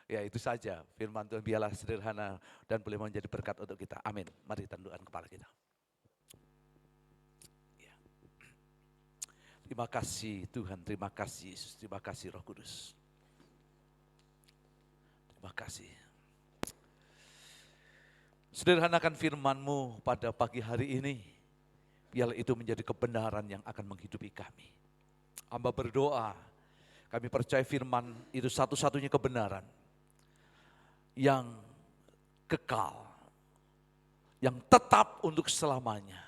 Ya itu saja firman Tuhan, biarlah sederhana dan boleh menjadi berkat untuk kita. Amin. Mari tundukkan kepala kita. Ya. Terima kasih Tuhan, terima kasih Yesus, terima kasih Roh Kudus. Terima kasih. Sederhanakan firman-Mu pada pagi hari ini. Biarlah itu menjadi kebenaran yang akan menghidupi kami. Hamba berdoa, kami percaya firman itu satu-satunya kebenaran yang kekal, yang tetap untuk selamanya.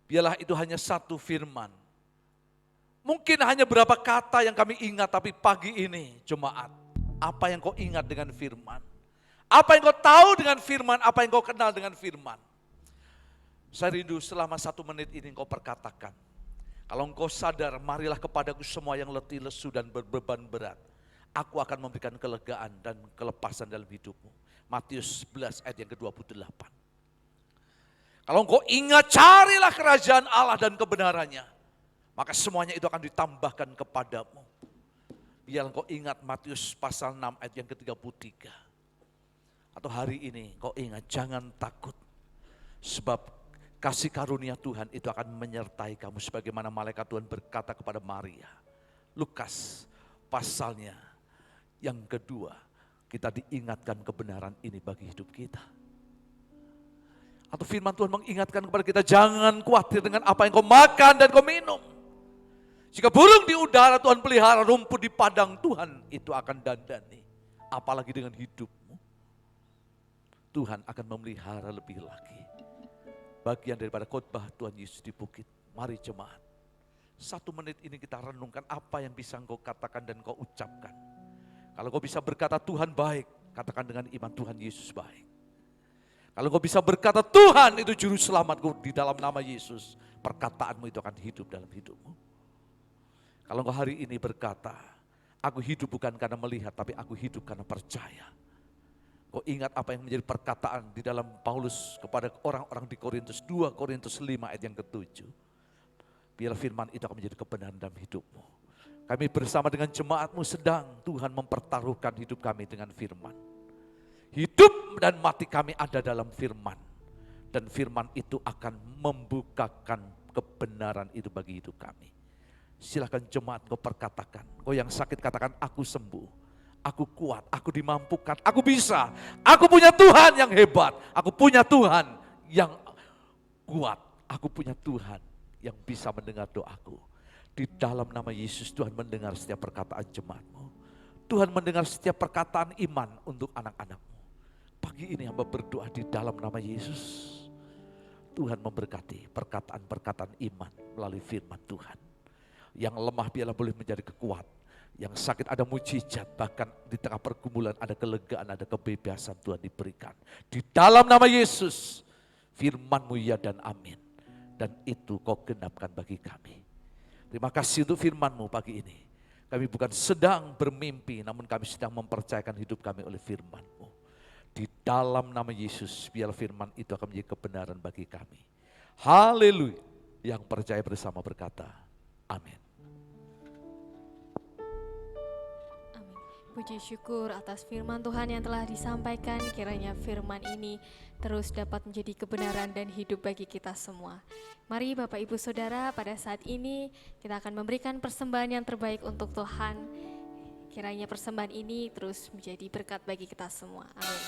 Biarlah itu hanya satu firman. Mungkin hanya berapa kata yang kami ingat, tapi pagi ini jemaat, apa yang kau ingat dengan firman? Apa yang kau tahu dengan firman? Apa yang kau kenal dengan firman? Saya rindu selama 1 menit ini kau perkatakan. Kalau engkau sadar, marilah kepadaku semua yang letih, lesu dan berbeban berat. Aku akan memberikan kelegaan dan kelepasan dalam hidupmu. Matius 11 ayat yang ke-28. Kalau engkau ingat, carilah kerajaan Allah dan kebenarannya. Maka semuanya itu akan ditambahkan kepadamu. Biar engkau ingat Matius pasal 6 ayat yang ke-33. Atau hari ini kau ingat, jangan takut. Sebab kasih karunia Tuhan itu akan menyertai kamu. Sebagaimana malaikat Tuhan berkata kepada Maria. Lukas pasalnya yang kedua. Kita diingatkan kebenaran ini bagi hidup kita. Atau firman Tuhan mengingatkan kepada kita, jangan khawatir dengan apa yang kau makan dan kau minum. Jika burung di udara Tuhan pelihara, rumput di padang Tuhan itu akan dandani. Apalagi dengan hidupmu. Tuhan akan memelihara lebih lagi. Bagian daripada khotbah Tuhan Yesus di bukit. Mari jemaat, 1 menit ini kita renungkan apa yang bisa engkau katakan dan engkau ucapkan. Kalau engkau bisa berkata Tuhan baik, katakan dengan iman Tuhan Yesus baik. Kalau engkau bisa berkata Tuhan itu juru selamatku di dalam nama Yesus, perkataanmu itu akan hidup dalam hidupmu. Kalau engkau hari ini berkata, aku hidup bukan karena melihat, tapi aku hidup karena percaya. Kau ingat apa yang menjadi perkataan di dalam Paulus kepada orang-orang di Korintus, 2 Korintus 5 ayat yang ke-7. Biar firman itu akan menjadi kebenaran dalam hidupmu. Kami bersama dengan jemaatmu sedang Tuhan mempertaruhkan hidup kami dengan firman. Hidup dan mati kami ada dalam firman. Dan firman itu akan membukakan kebenaran itu bagi hidup kami. Silakan jemaat kau perkatakan. Kau yang sakit katakan aku sembuh. Aku kuat, aku dimampukan, aku bisa. Aku punya Tuhan yang hebat. Aku punya Tuhan yang kuat. Aku punya Tuhan yang bisa mendengar doaku. Di dalam nama Yesus Tuhan mendengar setiap perkataan jemaatmu. Tuhan mendengar setiap perkataan iman untuk anak-anakmu. Pagi ini hamba berdoa di dalam nama Yesus. Tuhan memberkati perkataan-perkataan iman melalui firman Tuhan. Yang lemah biarlah boleh menjadi kekuatan. Yang sakit ada mujizat, bahkan di tengah pergumulan ada kelegaan, ada kebebasan Tuhan diberikan. Di dalam nama Yesus, firman-Mu ya dan amin. Dan itu kau genapkan bagi kami. Terima kasih untuk firman-Mu pagi ini. Kami bukan sedang bermimpi, namun kami sedang mempercayakan hidup kami oleh firman-Mu. Di dalam nama Yesus, biar firman itu akan menjadi kebenaran bagi kami. Haleluya. Yang percaya bersama berkata, amin. Puji syukur atas firman Tuhan yang telah disampaikan, kiranya firman ini terus dapat menjadi kebenaran dan hidup bagi kita semua. Mari Bapak Ibu Saudara, pada saat ini kita akan memberikan persembahan yang terbaik untuk Tuhan. Kiranya persembahan ini terus menjadi berkat bagi kita semua. Amin.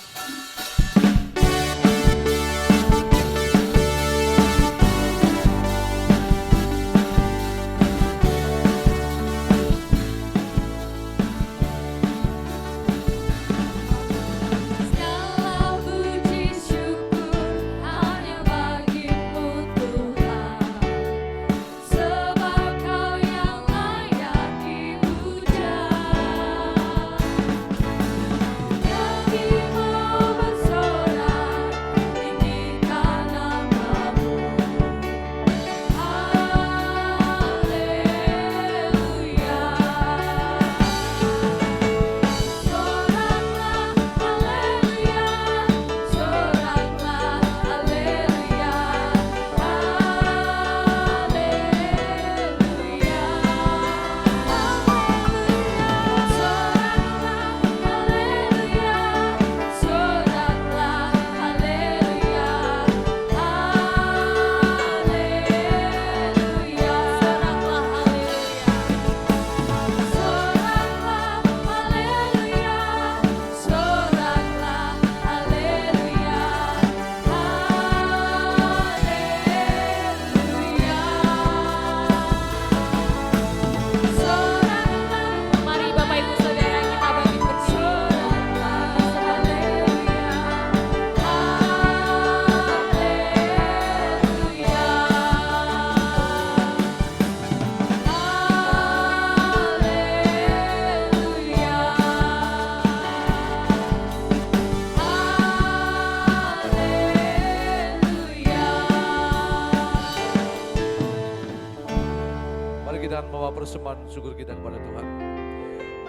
Persembahan syukur kita kepada Tuhan.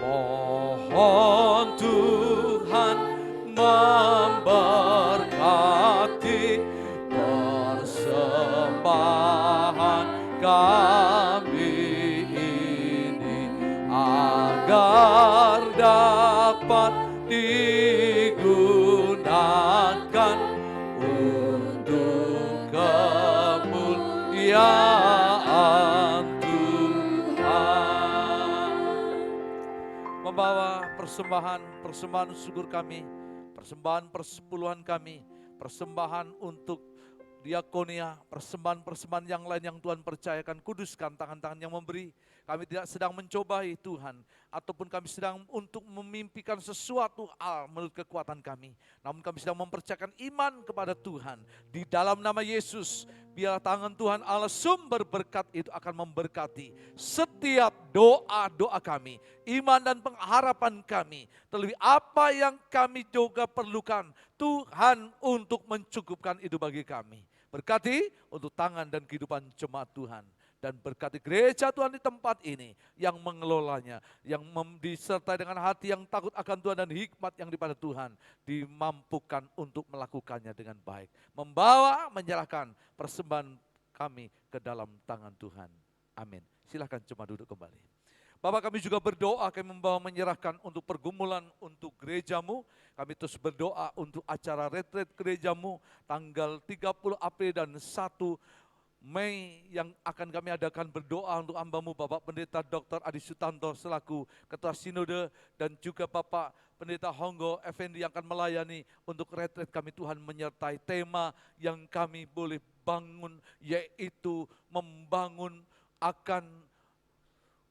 Mohon Tuhan memberkati persembahan kami ini agar dapat digunakan untuk kemuliaan membawa persembahan syukur kami, persembahan persepuluhan kami, persembahan untuk diakonia, persembahan yang lain yang Tuhan percayakan, kuduskan tangan-tangan yang memberi. Kami tidak sedang mencobai Tuhan, ataupun kami sedang untuk memimpikan sesuatu menurut kekuatan kami. Namun kami sedang mempercayakan iman kepada Tuhan. Di dalam nama Yesus, Biar tangan Tuhan Allah sumber berkat itu akan memberkati setiap doa-doa kami, iman dan pengharapan kami. Terlebih apa yang kami juga perlukan, Tuhan untuk mencukupkan itu bagi kami. Berkati untuk tangan dan kehidupan jemaat Tuhan. Dan berkati gereja Tuhan di tempat ini yang mengelolanya, yang disertai dengan hati yang takut akan Tuhan dan hikmat yang daripada Tuhan, dimampukan untuk melakukannya dengan baik. Membawa, menyerahkan persembahan kami ke dalam tangan Tuhan. Amin. Silakan cuma duduk kembali. Bapak, kami juga berdoa, kami membawa menyerahkan untuk pergumulan untuk gerejamu. Kami terus berdoa untuk acara retret gerejamu tanggal 30 April dan 1 Mei yang akan kami adakan. Berdoa untuk hamba-Mu Bapak Pendeta Dr. Adi Sutanto selaku Ketua Sinode, dan juga Bapak Pendeta Honggo Effendi yang akan melayani untuk retret kami. Tuhan menyertai tema yang kami boleh bangun, yaitu membangun akan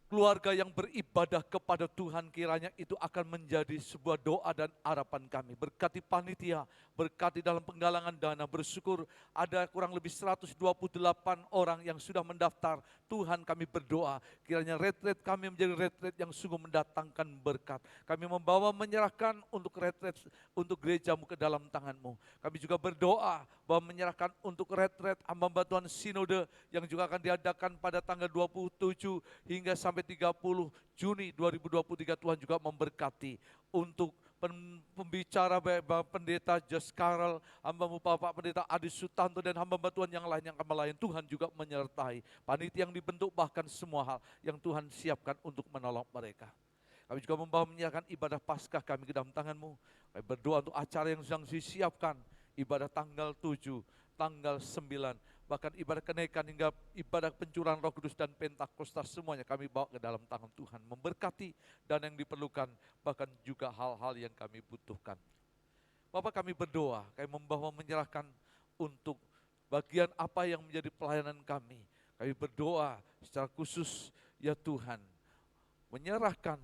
keluarga yang beribadah kepada Tuhan. Kiranya itu akan menjadi sebuah doa dan harapan kami. Berkati panitia, berkati dalam penggalangan dana. Bersyukur ada kurang lebih 128 orang yang sudah mendaftar. Tuhan, kami berdoa kiranya retret kami menjadi retret yang sungguh mendatangkan berkat. Kami membawa menyerahkan untuk retret untuk gerejamu ke dalam tangan-Mu. Kami juga berdoa bahwa menyerahkan untuk retret hamba Tuhan Sinode yang juga akan diadakan pada tanggal 27 hingga sampai 30 Juni 2023. Tuhan juga memberkati untuk pembicara Bapak Pendeta Jos Karel, hamba-Mu Bapak Pendeta Adi Sutanto, dan hamba Tuhan yang lain yang akan melayani. Tuhan juga menyertai panitia yang dibentuk, bahkan semua hal yang Tuhan siapkan untuk menolong mereka. Kami juga membawa menyerahkan ibadah Paskah kami ke dalam tangan-Mu. Kami berdoa untuk acara yang sedang disiapkan, ibadah tanggal 7, tanggal 9, bahkan ibadah kenaikan hingga ibadah pencurahan Roh Kudus dan Pentakosta, semuanya kami bawa ke dalam tangan Tuhan. Memberkati dan yang diperlukan, bahkan juga hal-hal yang kami butuhkan. Bapak, kami berdoa, kami membawa menyerahkan untuk bagian apa yang menjadi pelayanan kami. Kami berdoa secara khusus, ya Tuhan, menyerahkan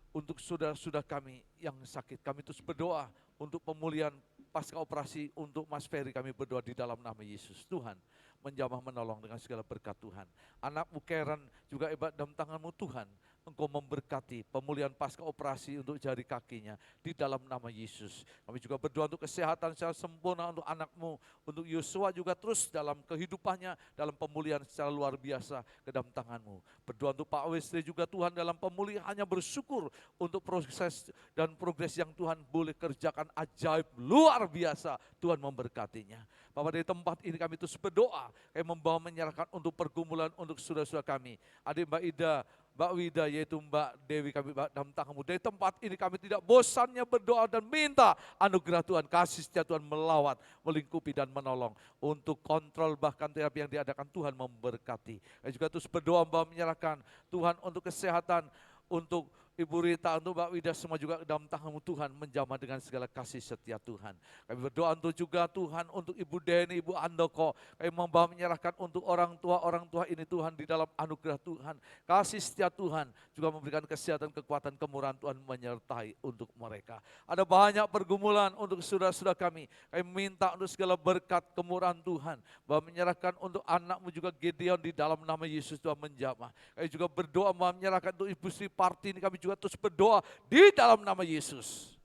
untuk saudara-saudara kami yang sakit. Kami terus berdoa untuk pemulihan pasca operasi untuk Mas Ferry. Kami berdoa di dalam nama Yesus. Tuhan menjamah menolong dengan segala berkat Tuhan. Anakmu Karen juga hebat dalam tangan-Mu Tuhan. Engkau memberkati pemulihan pasca operasi untuk jari kakinya di dalam nama Yesus. Kami juga berdoa untuk kesehatan secara sempurna untuk anakmu, untuk Yosua juga terus dalam kehidupannya, dalam pemulihan secara luar biasa ke dalam tangan-Mu. Berdoa untuk Pak Wesley juga Tuhan dalam pemulihannya, bersyukur untuk proses dan progres yang Tuhan boleh kerjakan ajaib luar biasa. Tuhan memberkatinya. Bapak, dari tempat ini kami terus berdoa, kami membawa menyerahkan untuk pergumulan untuk saudara-saudara kami. Adik Mbak Ida, Mbak Wida, yaitu Mbak Dewi, kami dalam tangan-Mu. Dari tempat ini kami tidak bosannya berdoa dan minta anugerah Tuhan, kasih setia Tuhan melawat, melingkupi dan menolong. Untuk kontrol bahkan terapi yang diadakan, Tuhan memberkati. Kami juga terus berdoa bahwa menyerahkan Tuhan untuk kesehatan, untuk Ibu Rita, untuk Mbak Wida, semua juga dalam tangan-Mu Tuhan, menjamah dengan segala kasih setia Tuhan. Kami berdoa untuk juga Tuhan untuk Ibu Deni, Ibu Andoko, kami membawa menyerahkan untuk orang tua ini Tuhan, di dalam anugerah Tuhan, kasih setia Tuhan, juga memberikan kesehatan, kekuatan, kemurahan Tuhan menyertai untuk mereka. Ada banyak pergumulan untuk saudara-saudara kami minta untuk segala berkat kemurahan Tuhan, bahwa menyerahkan untuk anakmu juga Gideon di dalam nama Yesus. Tuhan menjamah. Kami juga berdoa bahwa menyerahkan untuk Ibu Sri Partini, kami juga terus berdoa di dalam nama Yesus.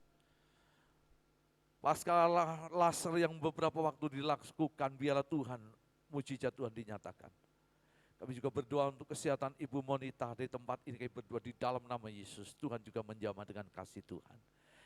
Pasca laser yang beberapa waktu dilakukan, biarlah Tuhan, mujizat Tuhan dinyatakan. Kami juga berdoa untuk kesehatan Ibu Monita di tempat ini. Kami berdoa di dalam nama Yesus. Tuhan juga menjamah dengan kasih Tuhan.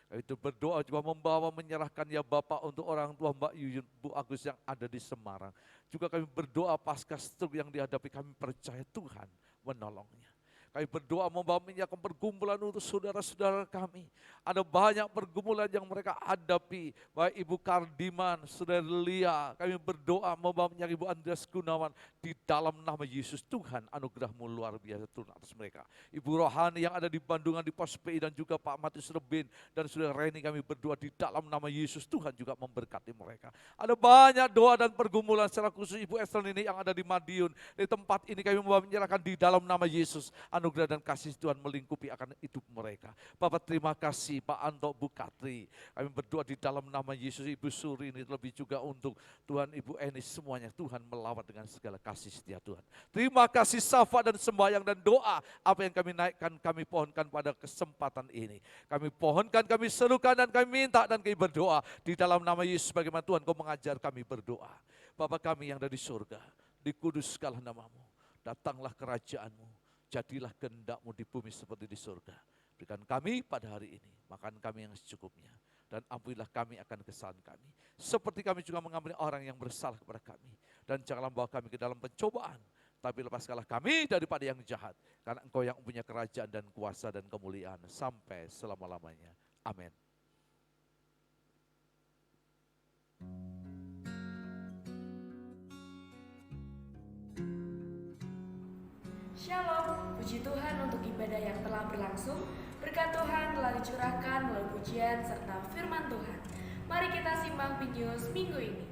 Kami itu berdoa juga membawa menyerahkan ya Bapak untuk orang tua Mbak Yuyun, Bu Agus yang ada di Semarang. Juga kami berdoa pasca stroke yang dihadapi, kami percaya Tuhan menolongnya. Kami berdoa membawa menyerahkan pergumulan untuk saudara-saudara kami. Ada banyak pergumulan yang mereka hadapi. Baik Ibu Kardiman, Saudara Lia, kami berdoa membawa menyerahkan Ibu Andreas Gunawan di dalam nama Yesus. Tuhan, anugerah-Mu luar biasa turun atas mereka. Ibu Rohani yang ada di Bandungan di Pos PI, dan juga Pak Matius Rebin dan Saudara Reni, kami berdoa di dalam nama Yesus. Tuhan juga memberkati mereka. Ada banyak doa dan pergumulan secara khusus Ibu Esther ini yang ada di Madiun. Di tempat ini kami membawa menyerahkan di dalam nama Yesus. anugerah dan kasih Tuhan melingkupi akan hidup mereka. Bapak terima kasih Pak Anto, Bu Katri. Kami berdoa di dalam nama Yesus, Ibu Suri ini lebih juga untuk Tuhan, Ibu Eni, semuanya. Tuhan melawat dengan segala kasih setia Tuhan. Terima kasih syafaat dan sembahyang dan doa. Apa yang kami naikkan, kami pohonkan pada kesempatan ini. Kami pohonkan, kami serukan dan kami minta dan kami berdoa. Di dalam nama Yesus bagaimana Tuhan Kau mengajar kami berdoa. Bapa kami yang dari surga, dikuduskanlah namamu. Datanglah kerajaan-Mu, jadilah kehendak-Mu di bumi seperti di surga. Berikan kami pada hari ini, makan kami yang secukupnya. Dan ampunilah kami akan kesalahan kami. Seperti kami juga mengampuni orang yang bersalah kepada kami. Dan janganlah bawa kami ke dalam pencobaan, tapi lepaskanlah kami daripada yang jahat. Karena Engkau yang punya kerajaan dan kuasa dan kemuliaan sampai selama-lamanya. Amin. Shalom, puji Tuhan untuk ibadah yang telah berlangsung. Berkat Tuhan telah dicurahkan melalui pujian serta firman Tuhan. Mari kita simak video minggu ini.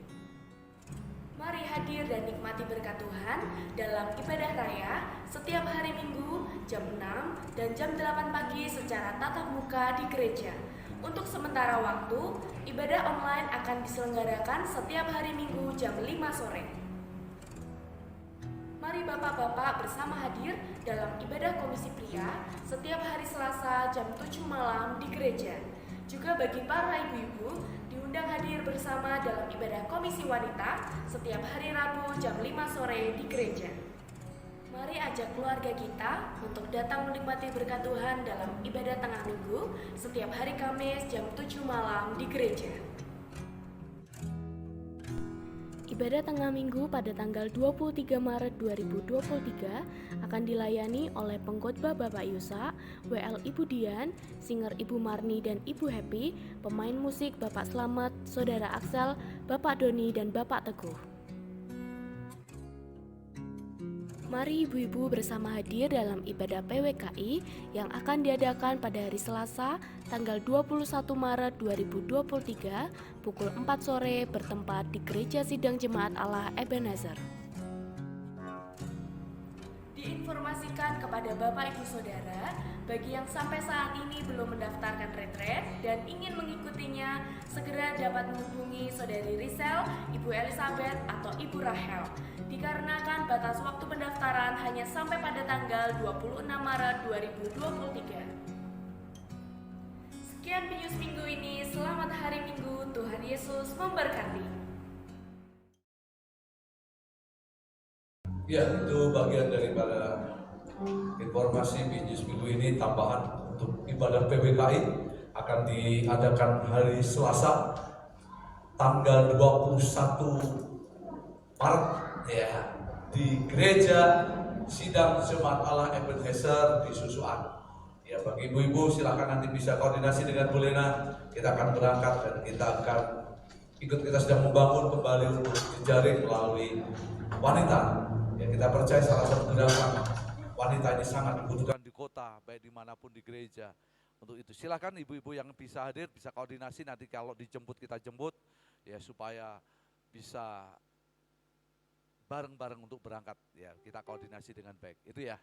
Mari hadir dan nikmati berkat Tuhan dalam ibadah raya setiap hari Minggu jam 6 dan jam 8 pagi secara tatap muka di gereja. Untuk sementara waktu, ibadah online akan diselenggarakan setiap hari Minggu jam 5 sore. Mari Bapak-Bapak bersama hadir dalam ibadah komisi pria setiap hari Selasa jam 7 malam di gereja. Juga bagi para ibu-ibu diundang hadir bersama dalam ibadah komisi wanita setiap hari Rabu jam 5 sore di gereja. Mari ajak keluarga kita untuk datang menikmati berkat Tuhan dalam ibadah tengah minggu setiap hari Kamis jam 7 malam di gereja. Ibadah tengah minggu pada tanggal 23 Maret 2023 akan dilayani oleh pengkhotbah Bapak Yusa, WL Ibu Dian, singer Ibu Marni dan Ibu Happy, pemain musik Bapak Slamet, Saudara Aksel, Bapak Doni dan Bapak Teguh. Mari ibu-ibu bersama hadir dalam ibadah PWKI yang akan diadakan pada hari Selasa tanggal 21 Maret 2023 pukul 4 sore bertempat di Gereja Sidang Jemaat Allah Ebenezer. Diinformasikan kepada Bapak Ibu Saudara, bagi yang sampai saat ini belum mendaftarkan retret dan ingin mengikutinya, segera dapat menghubungi Saudari Risel, Ibu Elizabeth atau Ibu Rahel. Dikarenakan batas waktu pendaftaran hanya sampai pada tanggal 26 Maret 2023. Sekian Pius minggu ini, selamat hari Minggu, Tuhan Yesus memberkati. Ya, itu bagian daripada informasi Pius minggu ini. Tambahan untuk ibadah PBKI akan diadakan hari Selasa tanggal 21 Maret ya, di Gereja Sidang Jemaat Allah Ebenezer di Susuan. Ya, bagi ibu-ibu silakan nanti bisa koordinasi dengan Bu Lena. Kita akan berangkat dan kita akan kita sedang membangun kembali untuk jejaring melalui wanita. Ya, kita percaya salah satu gerakan wanita ini sangat dibutuhkan di kota, baik dimanapun di gereja. Untuk itu silakan ibu-ibu yang bisa hadir, bisa koordinasi nanti kalau dijemput kita jemput, ya supaya bisa bareng-bareng untuk berangkat. Ya, kita koordinasi dengan baik. Itu ya.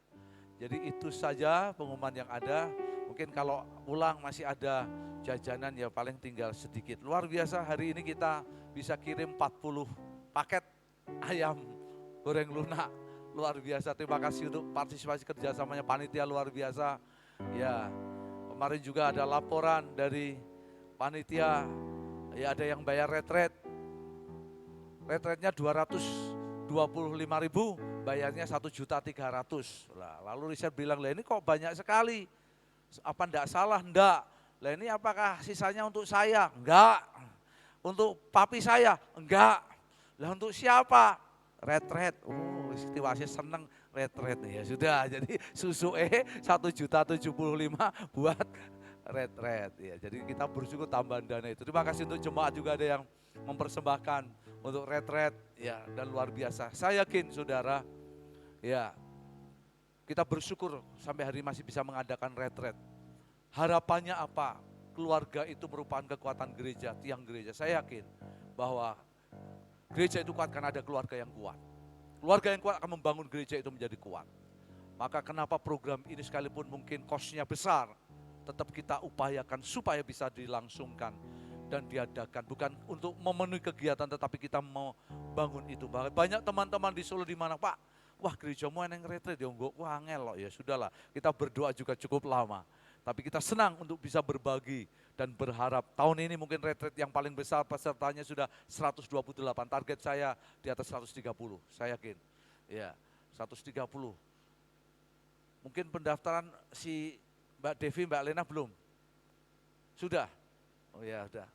Jadi itu saja pengumuman yang ada. Mungkin kalau pulang masih ada jajanan ya paling tinggal sedikit. Luar biasa hari ini kita bisa kirim 40 paket ayam goreng lunak. Luar biasa, terima kasih untuk partisipasi kerjasamanya panitia luar biasa. Ya, kemarin juga ada laporan dari panitia, ya ada yang bayar retret. Retretnya 225.000, bayarnya 1.300.000. Lalu riset bilang, lah ini kok banyak sekali. Apa enggak salah? Enggak. Lah ini apakah sisanya untuk saya? Enggak. Untuk papi saya? Enggak. Lah untuk siapa? Retret. Oh, istiwasi seneng retret nih ya sudah. Jadi susu 1.075 buat retret ya. Jadi kita bersyukur tambahan dana itu. Terima kasih untuk jemaat juga ada yang mempersembahkan untuk retret ya, dan luar biasa. Saya yakin saudara ya, kita bersyukur sampai hari masih bisa mengadakan retret. Harapannya apa? Keluarga itu merupakan kekuatan gereja, tiang gereja. Saya yakin bahwa gereja itu kuat karena ada keluarga yang kuat. Keluarga yang kuat akan membangun gereja itu menjadi kuat. Maka kenapa program ini sekalipun mungkin cost-nya besar, tetap kita upayakan supaya bisa dilangsungkan dan diadakan. Bukan untuk memenuhi kegiatan, tetapi kita mau bangun itu. Banyak teman-teman di Solo di mana, Pak, wah gerejamu yang retret, ya enggak, wah angel loh. Ya sudahlah, kita berdoa juga cukup lama. Tapi kita senang untuk bisa berbagi dan berharap tahun ini mungkin retret yang paling besar pesertanya sudah 128. Target saya di atas 130, saya yakin. Ya, 130. Mungkin pendaftaran si Mbak Devi, Mbak Lena belum? Sudah? Oh ya, sudah.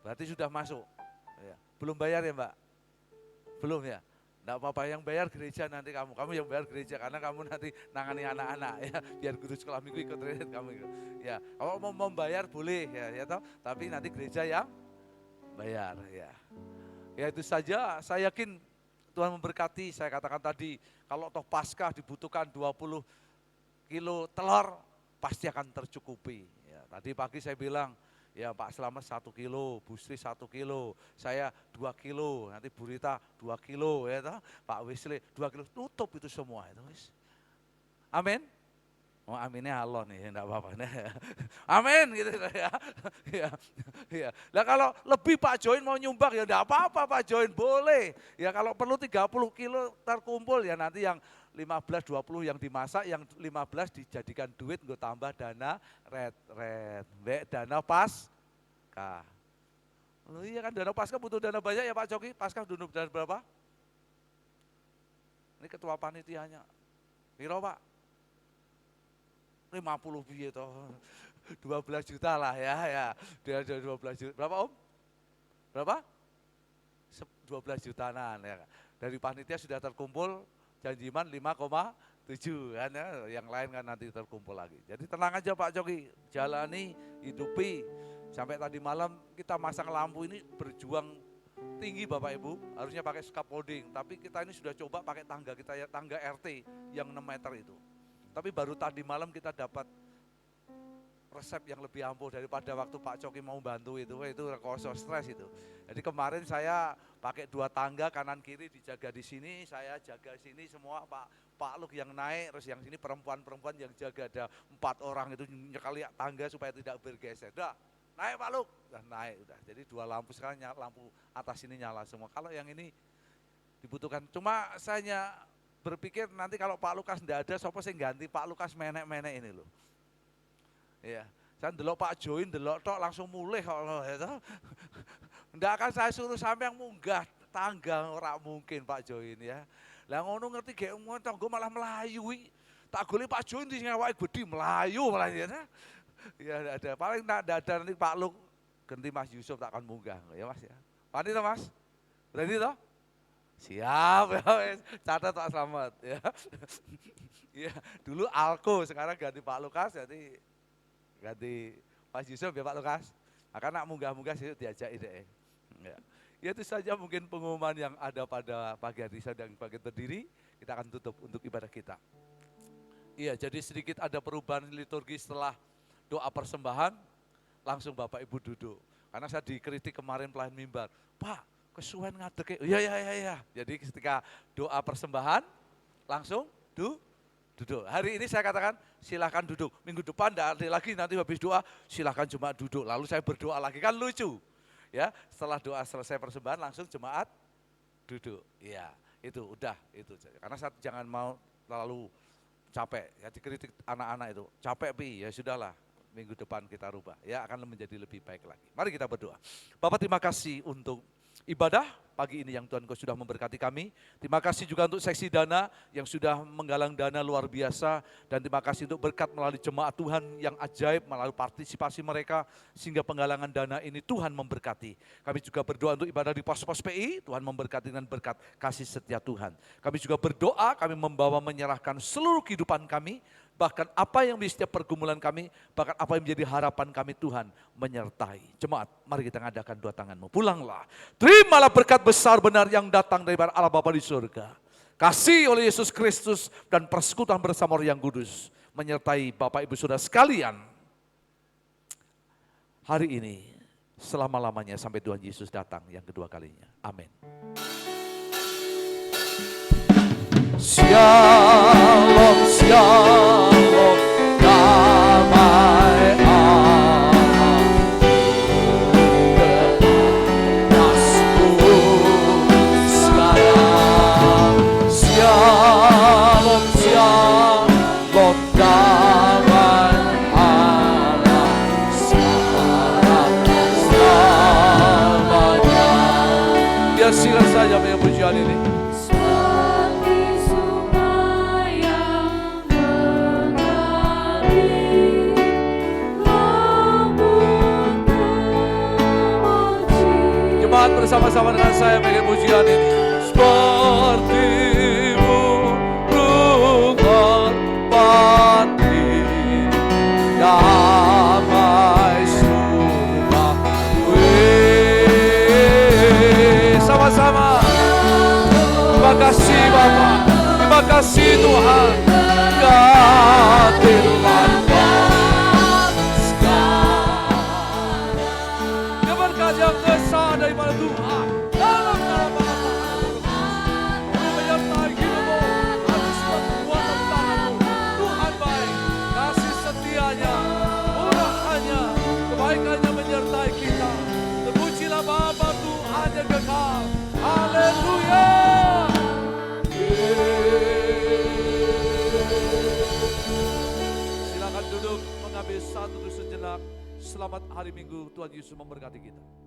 Berarti sudah masuk. Ya. Belum bayar ya, Mbak? Belum ya? Enggak apa-apa, yang bayar gereja nanti kamu yang bayar gereja karena kamu nanti nangani anak-anak ya, biar guru sekolah minggu ikut retret kamu ikut. Ya, kalau mau membayar boleh ya toh, tapi nanti gereja yang bayar ya. Ya itu saja, saya yakin Tuhan memberkati. Saya katakan tadi, kalau toh Paskah dibutuhkan 20 kilo telur, pasti akan tercukupi. Ya, tadi pagi saya bilang, ya Pak Slamet 1 kilo, Bu Sri 1 kilo, saya 2 kilo, nanti Bu Rita 2 kilo, ya toh, Pak Wesley 2 kilo, tutup itu semua itu. Amin. Oh aminnya Allah nih, enggak apa-apa. Amin gitu ya. Ya, ya. Nah kalau lebih Pak Join mau nyumbang ya enggak apa-apa Pak Join, boleh. Ya kalau perlu 30 kilo terkumpul ya nanti yang 15-20 yang dimasak, yang 15 dijadikan duit gue tambah dana dana Paskah. Oh iya kan dana Paskah butuh dana banyak ya Pak Coki, Paskah butuh dana berapa? Ini ketua panitianya. Piro Pak? 50 piye toh. 12 juta lah ya. Dia 12 juta. Berapa Om? Berapa? 12 jutaan ya. Dari panitia sudah terkumpul janjiman 5,7 kan ya. Yang lain kan nanti terkumpul lagi. Jadi tenang aja Pak Coki, jalani, hidupi. Sampai tadi malam kita masang lampu ini berjuang tinggi Bapak Ibu, harusnya pakai scaffolding, tapi kita ini sudah coba pakai tangga kita ya, tangga RT yang 6 meter itu. Tapi baru tadi malam kita dapat resep yang lebih ampuh daripada waktu Pak Coki mau bantu itu kosong stres itu. Jadi kemarin saya pakai 2 tangga kanan kiri dijaga di sini, saya jaga sini semua Pak Luk yang naik, terus yang sini perempuan-perempuan yang jaga, ada 4 orang itu nyekali tangga supaya tidak bergeser. Dah, naik Pak Luk, udah naik udah. Jadi 2 lampu sekarang lampu atas ini nyala semua. Kalau yang ini dibutuhkan, cuma saya berpikir nanti kalau Pak Lukas enggak ada, siapa sih ganti Pak Lukas menek-menek ini loh. Iya, saya ndelok Pak Join, ndelok tok langsung mulih kalau itu. Enggak akan saya suruh sampai yang munggah tangga, ora mungkin Pak Join ya. Lah ngono ngerti gek tangga malah melayu. Tak golek Pak Join di ngawake gede melayu malah ya. Ya ada, paling enggak ada nanti Pak Luk ganti Mas Yusuf tak akan munggah ya Mas ya. Pani toh Mas? Berani toh? Siap ya wes, catat Pak Slamet ya. Ya, dulu Alko, sekarang ganti Pak Lukas, jadi ganti Mas Yusuf ya Pak Lukas. Maka nak munggah-munggah sih diajak ide. Ya. Ya itu saja mungkin pengumuman yang ada pada pagi hari sedang bagi terdiri. Kita akan tutup untuk ibadah kita. Iya, jadi sedikit ada perubahan liturgi setelah doa persembahan, langsung Bapak Ibu duduk. Karena saya dikritik kemarin pelayan mimbar, Pak kesuwen ngadek. Iya. Jadi ketika doa persembahan, langsung duduk. Hari ini saya katakan silahkan duduk. Minggu depan tidak ada lagi, nanti habis doa silahkan jemaat duduk. Lalu saya berdoa lagi, kan lucu. Ya, setelah doa selesai persembahan langsung jemaat duduk. Iya, itu udah itu. Karena saya jangan mau terlalu capek. Ya dikritik anak-anak itu capek pi, ya sudahlah. Minggu depan kita rubah, ya akan menjadi lebih baik lagi. Mari kita berdoa. Bapak terima kasih untuk ibadah pagi ini yang Tuhan Kau sudah memberkati kami. Terima kasih juga untuk seksi dana yang sudah menggalang dana luar biasa. Dan terima kasih untuk berkat melalui jemaat Tuhan yang ajaib, melalui partisipasi mereka. Sehingga penggalangan dana ini Tuhan memberkati. Kami juga berdoa untuk ibadah di pos-pos PI, Tuhan memberkati dengan berkat kasih setia Tuhan. Kami juga berdoa, kami membawa menyerahkan seluruh kehidupan kami, bahkan apa yang menjadi setiap pergumulan kami, bahkan apa yang menjadi harapan kami Tuhan menyertai. Jemaat, mari kita ngadakan 2 tanganmu. Pulanglah, terimalah berkat besar benar yang datang dari Allah Bapa di surga. Kasih oleh Yesus Kristus dan persekutuan bersama Roh yang Kudus menyertai Bapak Ibu Saudara sekalian. Hari ini, selama-lamanya sampai Tuhan Yesus datang yang kedua kalinya. Amin. Shalom, shalom. bersama-sama dengan saya bagi pujian ini. Sepertimu Tuhan pati, damai sumpah. Sama-sama. Terima kasih Bapa, terima kasih Tuhan. Ya Tuhan. Berkat yang besar daripada Tuhan dalam nama Bapa menyertai hidupmu, ada semua kekuatan tanganmu. Tuhan baik, kasih setianya, murahannya, kebaikannya menyertai kita. Terpujilah Bapa Tuhan yang kekal. Haleluya. Silakan duduk, mengambil satu sejenak. Selamat hari Minggu, Tuhan Yesus memberkati kita.